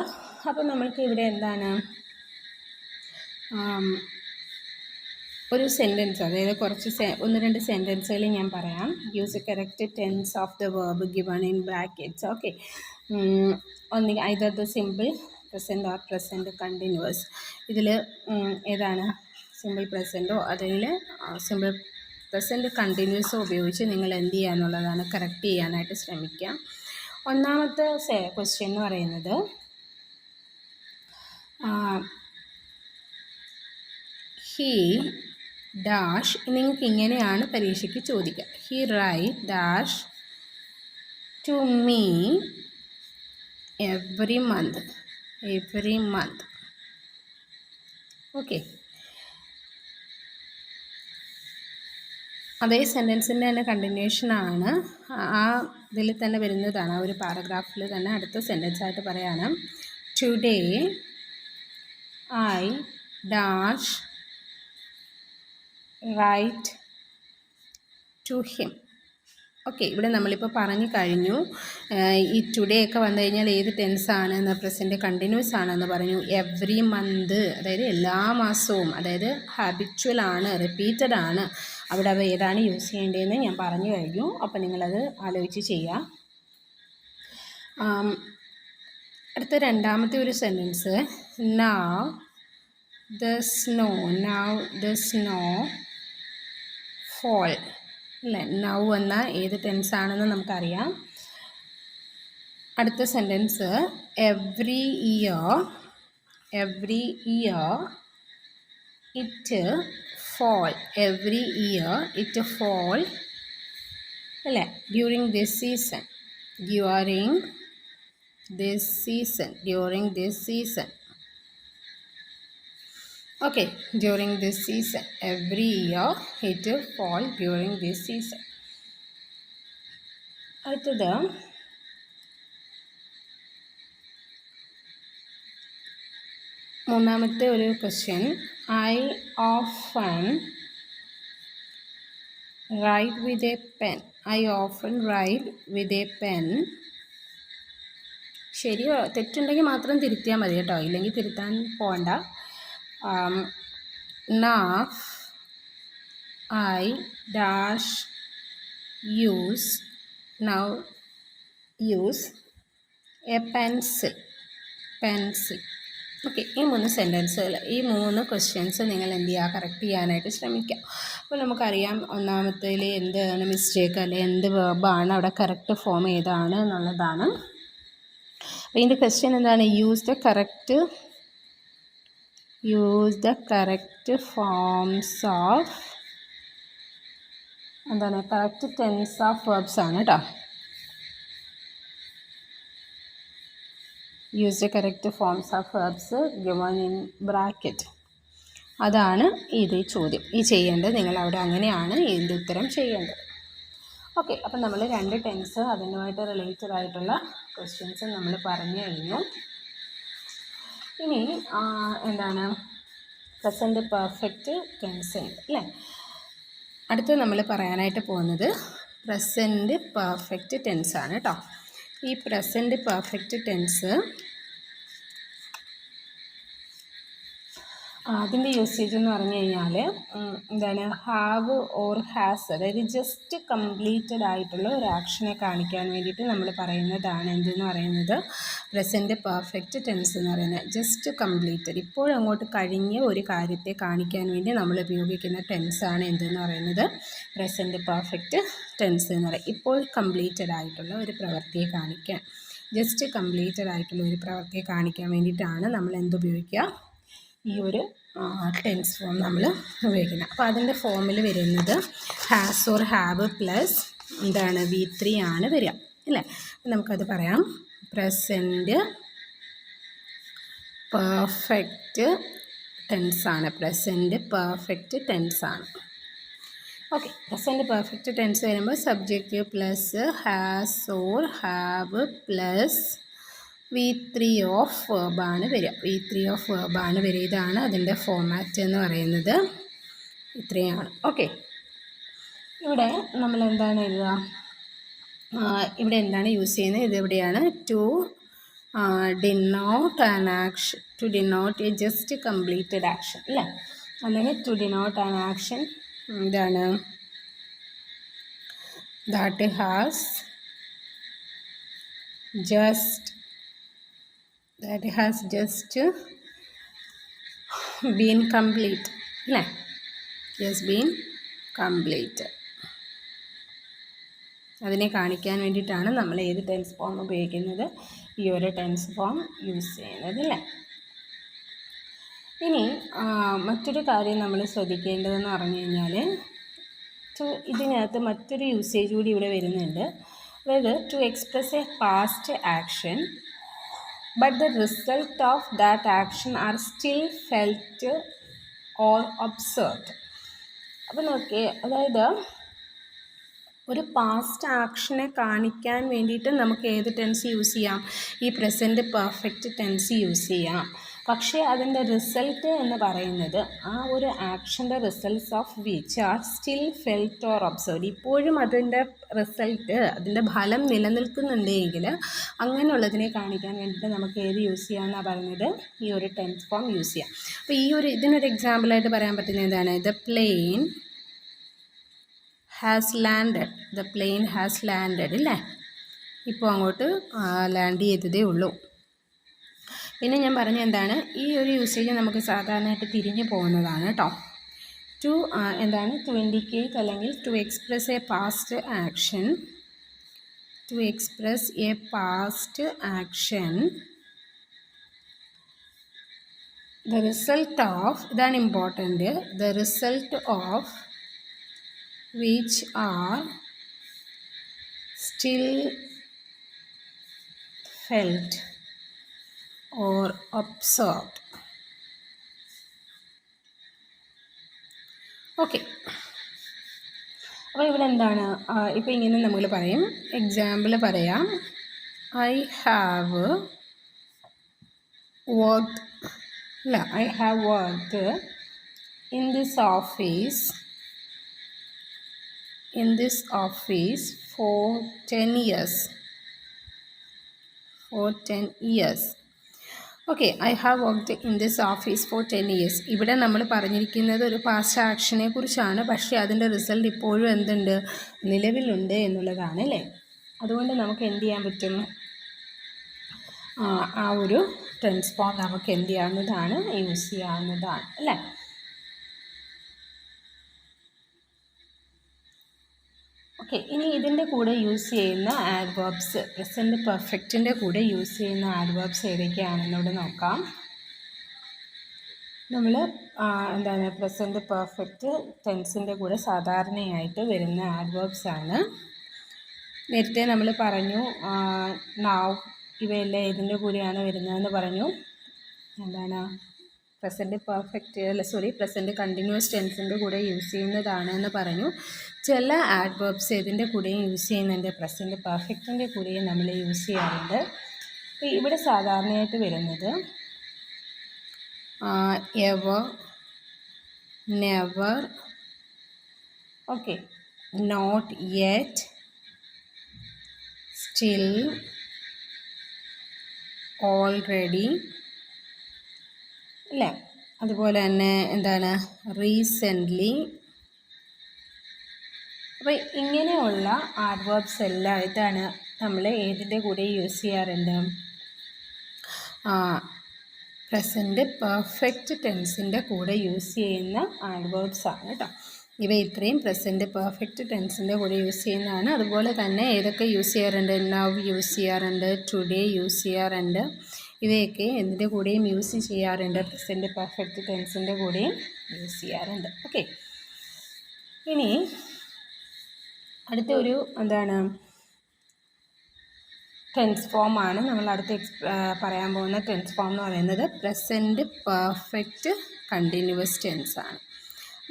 അപ്പോൾ നമ്മൾക്ക് ഇവിടെ എന്താണ് ഒരു സെൻറ്റൻസ്, അതായത് കുറച്ച് ഒന്ന് രണ്ട് സെൻറ്റൻസുകൾ ഞാൻ പറയാം. Use a correct tense of the verb given in brackets. Okay, either the simple present or present continuous. ഇതിൽ ഏതാണ് സിമ്പിൾ പ്രസൻറ്റോ അല്ലെങ്കിൽ സിമ്പിൾ പ്രസൻറ്റ് കണ്ടിന്യൂസോ ഉപയോഗിച്ച് നിങ്ങൾ എന്ത് ചെയ്യുക എന്നുള്ളതാണ്, കറക്റ്റ് ചെയ്യാനായിട്ട് ശ്രമിക്കുക. ഒന്നാമത്തെ ക്വസ്റ്റ്യൻ എന്ന് പറയുന്നത് ഹീ ഡാഷ്. നിങ്ങൾക്ക് ഇങ്ങനെയാണ് പരീക്ഷയ്ക്ക് ചോദിക്കുക. He write dash to me every month. Okay, അതേ സെൻറ്റൻസിൻ്റെ തന്നെ കണ്ടിന്യൂഷനാണ്, ആ ഇതിൽ തന്നെ വരുന്നതാണ്, ആ ഒരു പാരഗ്രാഫിൽ തന്നെ അടുത്ത സെൻറ്റൻസായിട്ട് പറയാണ്. Today I dash write to him. Okay, ഇവിടെ നമ്മളിപ്പോൾ പറഞ്ഞു കഴിഞ്ഞു. ഈ ടുഡേ ഒക്കെ വന്നു കഴിഞ്ഞാൽ ഏത് ടെൻസാണ് എന്ന്, പ്രസൻറ്റ് കണ്ടിന്യൂസ് ആണെന്ന് പറഞ്ഞു. എവറി മന്ത്, അതായത് എല്ലാ മാസവും, അതായത് ഹാബിച്വൽ ആണ്, റിപ്പീറ്റഡ് ആണ്. അവിടെ ഏതാണ് യൂസ് ചെയ്യേണ്ടതെന്ന് ഞാൻ പറഞ്ഞു കഴിഞ്ഞു. അപ്പോൾ നിങ്ങളത് ആലോചിച്ച് ചെയ്യാം. അടുത്ത രണ്ടാമത്തെ ഒരു sentence, now the snow fall. അല്ലേ, നൗ എന്ന ഏത് ടെൻസാണെന്ന് നമുക്കറിയാം. അടുത്ത sentence, every year it fall. Every year it fall, അല്ലേ, during this season. Okay, during this season. Every year it will fall during this season. അടുത്തത് മൂന്നാമത്തെ ഒരു question, I often write with a pen. ശരിയോ തെറ്റുണ്ടെങ്കിൽ മാത്രം തിരുത്തിയാൽ മതി കേട്ടോ, ഇല്ലെങ്കിൽ തിരുത്താൻ പോകണ്ട. Now I dash use a pencil. Okay, ഈ മൂന്ന് സെൻറ്റൻസുകൾ, ഈ മൂന്ന് ക്വസ്റ്റ്യൻസ് നിങ്ങൾ എന്ത് ചെയ്യുക, കറക്റ്റ് ചെയ്യാനായിട്ട് ശ്രമിക്കുക. അപ്പോൾ നമുക്കറിയാം ഒന്നാമത്തേൽ എന്താണ് മിസ്റ്റേക്ക്, അല്ലെങ്കിൽ എന്ത് വേർബാണ് അവിടെ കറക്റ്റ് ഫോം ഏതാണ് എന്നുള്ളതാണ്. അപ്പോൾ ഇതിൻ്റെ ക്വസ്റ്റ്യൻ എന്താണ്, use the correct forms of, എന്താണ്, കറക്റ്റ് ടെൻസ് ഓഫ് വേർബ്സ് ആണ് കേട്ടോ. Use the correct forms of verbs given in bracket. അതാണ് ഇത് ചോദ്യം. ഈ ചെയ്യേണ്ടത് നിങ്ങൾ അവിടെ അങ്ങനെയാണ് ഇതിൻ്റെ ഉത്തരം ചെയ്യേണ്ടത്. ഓക്കെ, അപ്പം നമ്മൾ രണ്ട് ടെൻസ് അതിനുമായിട്ട് റിലേറ്റഡ് ആയിട്ടുള്ള ക്വസ്റ്റ്യൻസ് നമ്മൾ പറഞ്ഞു കഴിഞ്ഞു. ഇനി എന്താണ് പ്രസൻറ്റ് പെർഫെക്റ്റ് ടെൻസ് ഉണ്ട് അല്ലേ. അടുത്ത് നമ്മൾ പറയാനായിട്ട് പോകുന്നത് പ്രസൻറ്റ് പെർഫെക്റ്റ് ടെൻസാണ് കേട്ടോ. ഈ പ്രസൻറ്റ് പെർഫെക്റ്റ് ടെൻസ് അതിൻ്റെ യൂസേജ് എന്ന് പറഞ്ഞു കഴിഞ്ഞാൽ എന്താണ്, ഹാവ് ഓർ ഹാസ്, അതായത് ജസ്റ്റ് കംപ്ലീറ്റഡ് ആയിട്ടുള്ള ഒരു ആക്ഷനെ കാണിക്കാൻ വേണ്ടിയിട്ട് നമ്മൾ പറയുന്നതാണ് എന്തെന്ന് പറയുന്നത് പ്രസൻറ്റ് പെർഫെക്റ്റ് ടെൻസ് എന്ന് പറയുന്നത്. ജസ്റ്റ് കംപ്ലീറ്റഡ്, ഇപ്പോഴങ്ങോട്ട് കഴിഞ്ഞ ഒരു കാര്യത്തെ കാണിക്കാൻ വേണ്ടി നമ്മൾ ഉപയോഗിക്കുന്ന ടെൻസാണ് എന്തെന്ന് പറയുന്നത് പ്രസൻറ്റ് പെർഫെക്റ്റ് ടെൻസ് എന്ന് പറയും. ഇപ്പോൾ കംപ്ലീറ്റഡ് ആയിട്ടുള്ള ഒരു പ്രവൃത്തിയെ കാണിക്കാൻ, ജസ്റ്റ് കംപ്ലീറ്റഡ് ആയിട്ടുള്ള ഒരു പ്രവൃത്തിയെ കാണിക്കാൻ വേണ്ടിയിട്ടാണ് നമ്മൾ എന്തുപയോഗിക്കുക, ഈ ഒരു ടെൻസ് ഫോം നമ്മൾ ഉപയോഗിക്കുന്നത്. അപ്പോൾ അതിൻ്റെ ഫോമിൽ വരുന്നത് ഹാസ് ഓർ ഹാവ് പ്ലസ് എന്താണ് V3 ആണ് വരിക അല്ലേ. നമുക്കത് പറയാം. പ്രസൻറ്റ് പെർഫെക്റ്റ് ടെൻസാണ്, പ്രസൻറ്റ് പെർഫെക്റ്റ് ടെൻസാണ്. ഓക്കെ, പ്രസൻറ്റ് പെർഫെക്റ്റ് ടെൻസ് വരുമ്പോൾ subject plus has or have plus V3 of വേർബാണ് വരിക. V3 ഓഫ് വേർബാണ് വരിക. ഇതാണ് അതിൻ്റെ ഫോമാറ്റ് എന്ന് പറയുന്നത്. ഇത്രയാണ്. ഓക്കെ, ഇവിടെ നമ്മൾ എന്താണ് എഴുതുക? ഇവിടെ എന്താണ് യൂസ് ചെയ്യുന്നത്? ഇതെവിടെയാണ്? To denote an action, to denote a just completed action അല്ലേ? അല്ലെങ്കിൽ ടു ഡിനോട്ട് ആൻ ആക്ഷൻ എന്താണ്? That has just been complete അല്ലേ? just been complete. അതിനെ കാണിക്കാൻ വേണ്ടിയിട്ടാണ് നമ്മൾ ഏത് ടെൻസ് ഫോം ഉപയോഗിക്കുന്നത്? ഈ ഒരു ടെൻസ് ഫോം യൂസ് ചെയ്യുന്നത് അല്ലേ? ഇനി മറ്റൊരു കാര്യം നമ്മൾ ശ്രദ്ധിക്കേണ്ടതെന്ന് പറഞ്ഞു കഴിഞ്ഞാൽ, ഇതിനകത്ത് മറ്റൊരു യൂസേജ് കൂടി ഇവിടെ വരുന്നുണ്ട്. അതായത് to express a past action but the result of that action are still felt or observed. അപ്പോൾ നോക്കിയേ, അതായത് ഒരു പാസ്റ്റ് ആക്ഷനെ കാണിക്കാൻ വേണ്ടിയിട്ട് നമുക്ക് ഏത് ടെൻസ് യൂസ് ചെയ്യാം? ഈ പ്രസൻറ്റ് പെർഫെക്റ്റ് ടെൻസ് യൂസ് ചെയ്യാം. പക്ഷേ അതിൻ്റെ റിസൾട്ട് എന്ന് പറയുന്നത് ആ ഒരു ആക്ഷൻ്റെ results of which are still felt or observed. ഇപ്പോഴും അതിൻ്റെ റിസൾട്ട്, അതിൻ്റെ ഫലം നിലനിൽക്കുന്നുണ്ടെങ്കിൽ അങ്ങനെയുള്ളതിനെ കാണിക്കാൻ വേണ്ടിയിട്ട് നമുക്ക് ഏത് യൂസ് ചെയ്യാമെന്നാണ് പറയുന്നത്? ഈ ഒരു ടെൻസ് ഫോം യൂസ് ചെയ്യാം. അപ്പോൾ ഇതിനൊരു എക്സാമ്പിളായിട്ട് പറയാൻ പറ്റുന്നത് എന്താണ്? The plain has landed. The plain has landed ഇല്ലേ? ഇപ്പോൾ അങ്ങോട്ട് ലാൻഡ് ചെയ്തതേ ഉള്ളൂ. പിന്നെ ഞാൻ പറഞ്ഞ എന്താണ്, ഈ ഒരു യൂസേജ് നമുക്ക് സാധാരണയായിട്ട് തിരിഞ്ഞു പോകുന്നതാണ് കേട്ടോ. എന്താണ്? ടു ഇൻഡിക്കേറ്റ് അല്ലെങ്കിൽ to express a past action, to express a past action the result of, ഇതാണ് important, the result of which are still felt or observed. Okay, അപ്പോൾ ഇവിടെ എന്താണ്? ഇപ്പോൾ ഇങ്ങനെ നമ്മൾ പറയും, എക്സാമ്പിൾ പറയാം. ഐ ഹാവ് വർക്ക്ഡ് അല്ല, I have worked in this office for 10 years. Okay, I have worked in this office for 10 years. ഇവിടെ നമ്മൾ പറഞ്ഞിരിക്കുന്നത് ഒരു പാസ്റ്റ് ആക്ഷനെ കുറിച്ചാണ്. പക്ഷേ അതിൻ്റെ റിസൾട്ട് ഇപ്പോഴും എന്തുണ്ട്? നിലവിലുണ്ട് എന്നുള്ളതാണ് അല്ലേ? അതുകൊണ്ട് നമുക്ക് എന്ത് ചെയ്യാൻ പറ്റും? ആ ഒരു ടെൻസ് ഫോം നമുക്ക് എന്ത് ചെയ്യാവുന്നതാണ്? യൂസ് ചെയ്യാവുന്നതാണ് അല്ലേ? ഓക്കെ, ഇനി ഇതിൻ്റെ കൂടെ യൂസ് ചെയ്യുന്ന ആഡ്വേർബ്സ്, പ്രസൻറ്റ് പെർഫെക്റ്റിൻ്റെ കൂടെ യൂസ് ചെയ്യുന്ന ആഡ്വേർബ്സ് ഏതൊക്കെയാണെന്നോട് നോക്കാം. നമ്മൾ എന്താണ് പ്രസൻറ്റ് പെർഫെക്റ്റ് ടെൻസിൻ്റെ കൂടെ സാധാരണയായിട്ട് വരുന്ന ആഡ്വേർബ്സ് ആണ്. നേരത്തെ നമ്മൾ പറഞ്ഞു നൗ, ഇവയെല്ലാം ഇതിൻ്റെ കൂടെയാണ് വരുന്നതെന്ന് പറഞ്ഞു. എന്താണ്? പ്രസൻറ്റ് കണ്ടിന്യൂസ് ടെൻസിൻ്റെ കൂടെ യൂസ് ചെയ്യുന്നതാണ് എന്ന് പറഞ്ഞു. ചില ആഡ്വേർബ്സ് ഇതിൻ്റെ കൂടെയും യൂസ് ചെയ്യുന്നുണ്ട്, പ്രസൻറ്റ് പെർഫെക്റ്റിൻ്റെ കൂടെയും നമ്മൾ യൂസ് ചെയ്യാറുണ്ട്. അപ്പോൾ ഇവിടെ സാധാരണയായിട്ട് വരുന്നത് ever, never, okay, not yet, still, already അല്ലേ? അതുപോലെ തന്നെ എന്താണ്? റീസെൻ്റ്ലി. അപ്പോൾ ഇങ്ങനെയുള്ള ആഡ്വേർബ്സ് എല്ലാം ഇതാണ് നമ്മൾ ഏതിൻ്റെ കൂടെ യൂസ് ചെയ്യാറുണ്ട്? പ്രസൻറ്റ് പെർഫെക്റ്റ് ടെൻസിൻ്റെ കൂടെ യൂസ് ചെയ്യുന്ന ആഡ്വേർബ്സ് ആണ് കേട്ടോ. ഇവ ഇത്രയും പ്രസൻറ്റ് പെർഫെക്റ്റ് ടെൻസിൻ്റെ കൂടെ യൂസ് ചെയ്യുന്നതാണ്. അതുപോലെ തന്നെ ഏതൊക്കെ യൂസ് ചെയ്യാറുണ്ട്? നൗ യൂസ് ചെയ്യാറുണ്ട്, ടുഡേ യൂസ് ചെയ്യാറുണ്ട്. ഇവയൊക്കെ എന്തിൻ്റെ കൂടെയും യൂസ് ചെയ്യാറുണ്ട്? പ്രസൻറ്റ് പെർഫെക്റ്റ് ടെൻസിൻ്റെ കൂടെയും യൂസ് ചെയ്യാറുണ്ട്. ഓക്കെ, ഇനി അടുത്ത ഒരു എന്താണ് ടെൻസ് ഫോമാണ് നമ്മൾ അടുത്ത് പറയാൻ പോകുന്ന ടെൻസ് ഫോം എന്ന് പറയുന്നത് പ്രസൻറ്റ് പെർഫെക്റ്റ് കണ്ടിന്യൂവസ് ടെൻസ് ആണ്.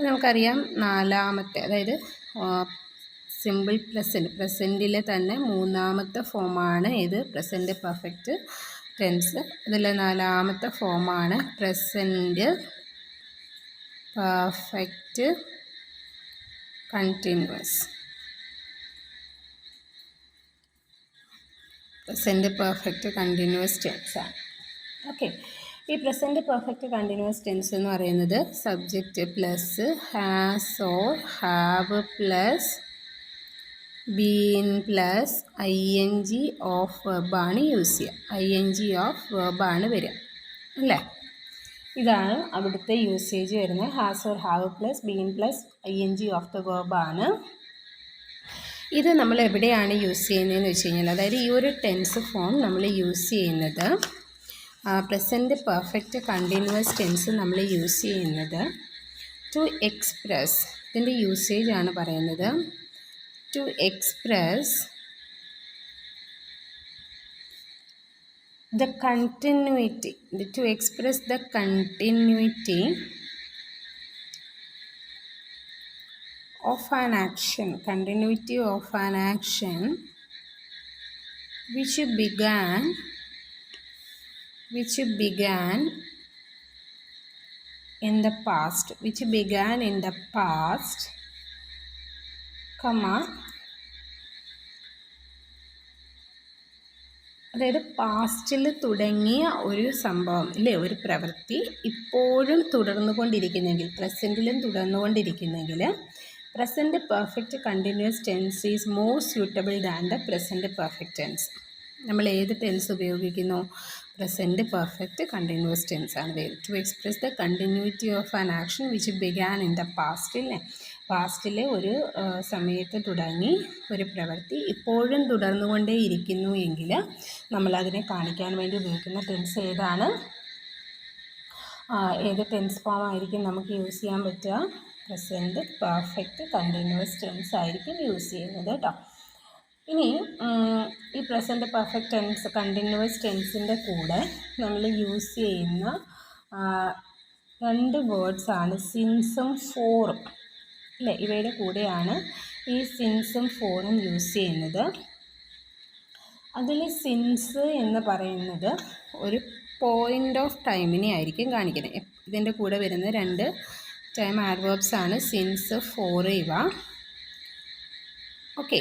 നമുക്കറിയാം നാലാമത്തെ, അതായത് സിമ്പിൾ പ്രസൻറ്റിലെ തന്നെ മൂന്നാമത്തെ ഫോമാണ് ഇത് പ്രസൻറ്റ് പെർഫെക്റ്റ് ടെൻസ്. ഇതിലെ നാലാമത്തെ ഫോമാണ് present perfect continuous. Present perfect continuous tense ആണ്. ഓക്കെ, ഈ പ്രസൻറ്റ് പെർഫെക്റ്റ് കണ്ടിന്യൂസ് ടെൻസ് എന്ന് പറയുന്നത് subject plus has or have plus been plus ING of വെർബാണ് യൂസ് ചെയ്യുക. ING ഓഫ് വെർബാണ് വരിക അല്ലേ? ഇതാണ് അവിടുത്തെ യൂസേജ് വരുന്നത്. Has or have plus been plus ING of the വെർബാണ്. ഇത് നമ്മൾ എവിടെയാണ് യൂസ് ചെയ്യുന്നതെന്ന് വെച്ച് കഴിഞ്ഞാൽ, അതായത് ഈ ഒരു ടെൻസ് ഫോം നമ്മൾ യൂസ് ചെയ്യുന്നത് പ്രസൻറ്റ് പെർഫെക്റ്റ് കണ്ടിന്യൂസ് ടെൻസ് നമ്മൾ യൂസ് ചെയ്യുന്നത് ടു എക്സ്പ്രസ്, ഇതിൻ്റെ യൂസേജ് ആണ് പറയുന്നത്, to express the continuity, to express the continuity of an action, continuity of an action which began in the past, comma, അതായത് പാസ്റ്റിൽ തുടങ്ങിയ ഒരു സംഭവം അല്ലേ, ഒരു പ്രവൃത്തി ഇപ്പോഴും തുടർന്നുകൊണ്ടിരിക്കുന്നെങ്കിൽ, പ്രസൻറ്റിലും തുടർന്നുകൊണ്ടിരിക്കുന്നെങ്കിൽ present perfect continuous tense is more suitable than the present perfect tense. നമ്മൾ ഏത് ടെൻസ് ഉപയോഗിക്കുന്നു? പ്രസൻറ്റ് പെർഫെക്റ്റ് കണ്ടിന്യൂസ് ടെൻസ് ആണ്. To express the continuity of an action which began in the past അല്ലേ, പാസ്റ്റിലെ ഒരു സമയത്ത് തുടങ്ങി ഒരു പ്രവൃത്തി ഇപ്പോഴും തുടർന്നുകൊണ്ടേ ഇരിക്കുന്നു എങ്കിൽ നമ്മളതിനെ കാണിക്കാൻ വേണ്ടി ഉപയോഗിക്കുന്ന ടെൻസ് ഏതാണ്? ഏത് ടെൻസ് ഫോം ആയിരിക്കും നമുക്ക് യൂസ് ചെയ്യാൻ പറ്റുക? പ്രസൻറ്റ് പെർഫെക്റ്റ് കണ്ടിന്യൂസ് ടെൻസ് ആയിരിക്കും യൂസ് ചെയ്യുന്നത് കേട്ടോ. ഇനി ഈ പ്രസൻറ്റ് പെർഫെക്റ്റ് ടെൻസ് കണ്ടിന്യൂസ് ടെൻസിൻ്റെ കൂടെ നമ്മൾ യൂസ് ചെയ്യുന്ന രണ്ട് വേർഡ്സാണ് സിൻസും ഫോറും അല്ലേ. ഇവയുടെ കൂടെയാണ് ഈ സിൻസും ഫോറും യൂസ് ചെയ്യുന്നത്. അതിൽ സിൻസ് എന്ന് പറയുന്നത് ഒരു പോയിൻ്റ് ഓഫ് ടൈമിനെ ആയിരിക്കും കാണിക്കുന്നത്. ഇതിൻ്റെ കൂടെ വരുന്ന രണ്ട് ടൈം ആഡ്വേർബ്സ് ആണ് സിൻസ്, ഫോറ് ഇവ. ഓക്കെ,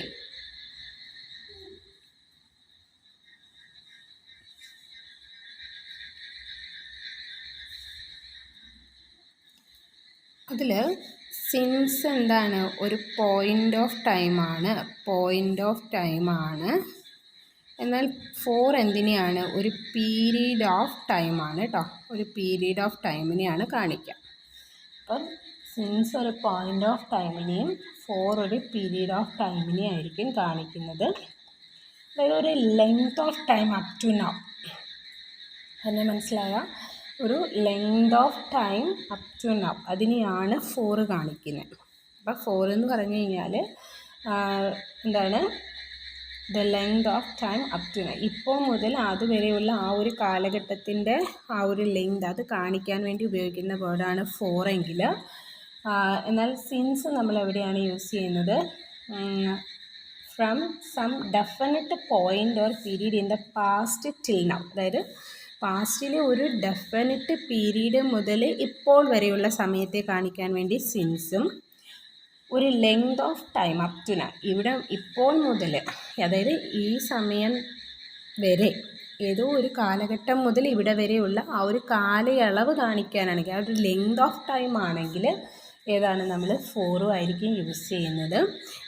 അതിൽ സിൻസ് എന്താണ്? ഒരു പോയിൻ്റ് ഓഫ് ടൈമാണ്. എന്നാൽ ഫോർ എന്തിനെയാണ്? ഒരു പീരീഡ് ഓഫ് ടൈമാണ് കേട്ടോ. ഒരു പീരീഡ് ഓഫ് ടൈമിനെയാണ് കാണിക്കുക. അപ്പം സിൻസ് ഒരു പോയിൻ്റ് ഓഫ് ടൈമിനെയും ഫോർ ഒരു പീരീഡ് ഓഫ് ടൈമിനെയും ആയിരിക്കും കാണിക്കുന്നത്. അതായത് ഒരു length of time up to now. അതിനെ മനസ്സിലായ ഒരു length of time up to now അതിനെയാണ് ഫോറ് കാണിക്കുന്നത്. അപ്പോൾ ഫോർ എന്ന് പറഞ്ഞു കഴിഞ്ഞാൽ എന്താണ്? The length of time up to now, ഇപ്പോൾ മുതൽ അതുവരെയുള്ള ആ ഒരു കാലഘട്ടത്തിൻ്റെ ആ ഒരു ലെങ്ത് അത് കാണിക്കാൻ വേണ്ടി ഉപയോഗിക്കുന്ന വേർഡാണ് ഫോറെങ്കിൽ, എന്നാൽ സിൻസ് നമ്മൾ എവിടെയാണ് യൂസ് ചെയ്യുന്നത്? From some definite point or period in the past till now, അതായത് പാസ്റ്റിലെ ഒരു ഡെഫിനിറ്റ് പീരീഡ് മുതൽ ഇപ്പോൾ വരെയുള്ള സമയത്തെ കാണിക്കാൻ വേണ്ടി സിൻസും, ഒരു length of time up to now, ഇവിടെ ഇപ്പോൾ മുതൽ, അതായത് ഈ സമയം വരെ, ഏതോ ഒരു കാലഘട്ടം മുതൽ ഇവിടെ വരെയുള്ള ആ ഒരു കാലയളവ് കാണിക്കാനാണെങ്കിൽ, ആ ഒരു ലെങ്ത് ഓഫ് ടൈം ആണെങ്കിൽ ഏതാണ്? നമ്മൾ ഫോറും ആയിരിക്കും യൂസ് ചെയ്യുന്നത്.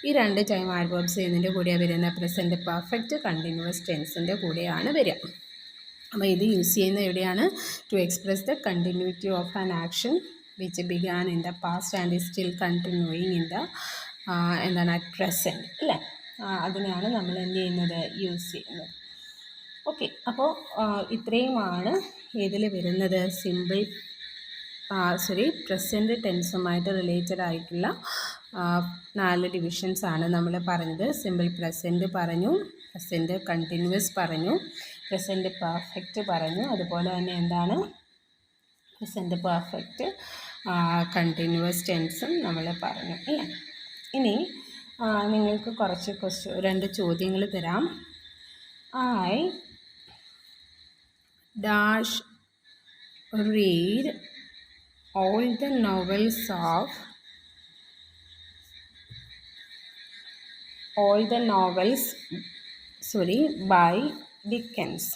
ഈ രണ്ട് ടൈം ആഡ്വേർബ്സ് ചെയ്യുന്നതിൻ്റെ കൂടെയാണ് വരുന്ന പ്രസൻറ്റ് പെർഫെക്റ്റ് കണ്ടിന്യൂസ് ടെൻസിൻ്റെ കൂടെയാണ് വരിക. അപ്പോൾ ഇത് യൂസ് ചെയ്യുന്നത് എവിടെയാണ്? To express the continuity of an action which began in the past and is still continuing in the എന്താണ് അറ്റ് പ്രസൻറ്റ് അല്ലേ. അതിനെയാണ് നമ്മൾ എന്ത് ചെയ്യുന്നത്? യൂസ് ചെയ്യുന്നത്. ഓക്കെ, അപ്പോൾ ഇത്രയുമാണ് ഇതിൽ വരുന്നത് പ്രസൻറ്റ് ടെൻസുമായിട്ട് റിലേറ്റഡ് ആയിട്ടുള്ള 4 ഡിവിഷൻസ് ആണ് നമ്മൾ പറഞ്ഞത്. സിമ്പിൾ പ്രസൻറ്റ് പറഞ്ഞു, പ്രസൻറ്റ് കണ്ടിന്യൂസ് പറഞ്ഞു, പ്രസൻറ്റ് പെർഫെക്റ്റ് പറഞ്ഞു, അതുപോലെ തന്നെ എന്താണ് പ്രസൻറ്റ് പെർഫെക്റ്റ് കണ്ടിന്യൂസ് ടെൻസും നമ്മൾ പറഞ്ഞു അല്ലേ. ഇനി നിങ്ങൾക്ക് കുറച്ച് 2 ചോദ്യങ്ങൾ തരാം. I dash read all the novels of all the novels by Dickens.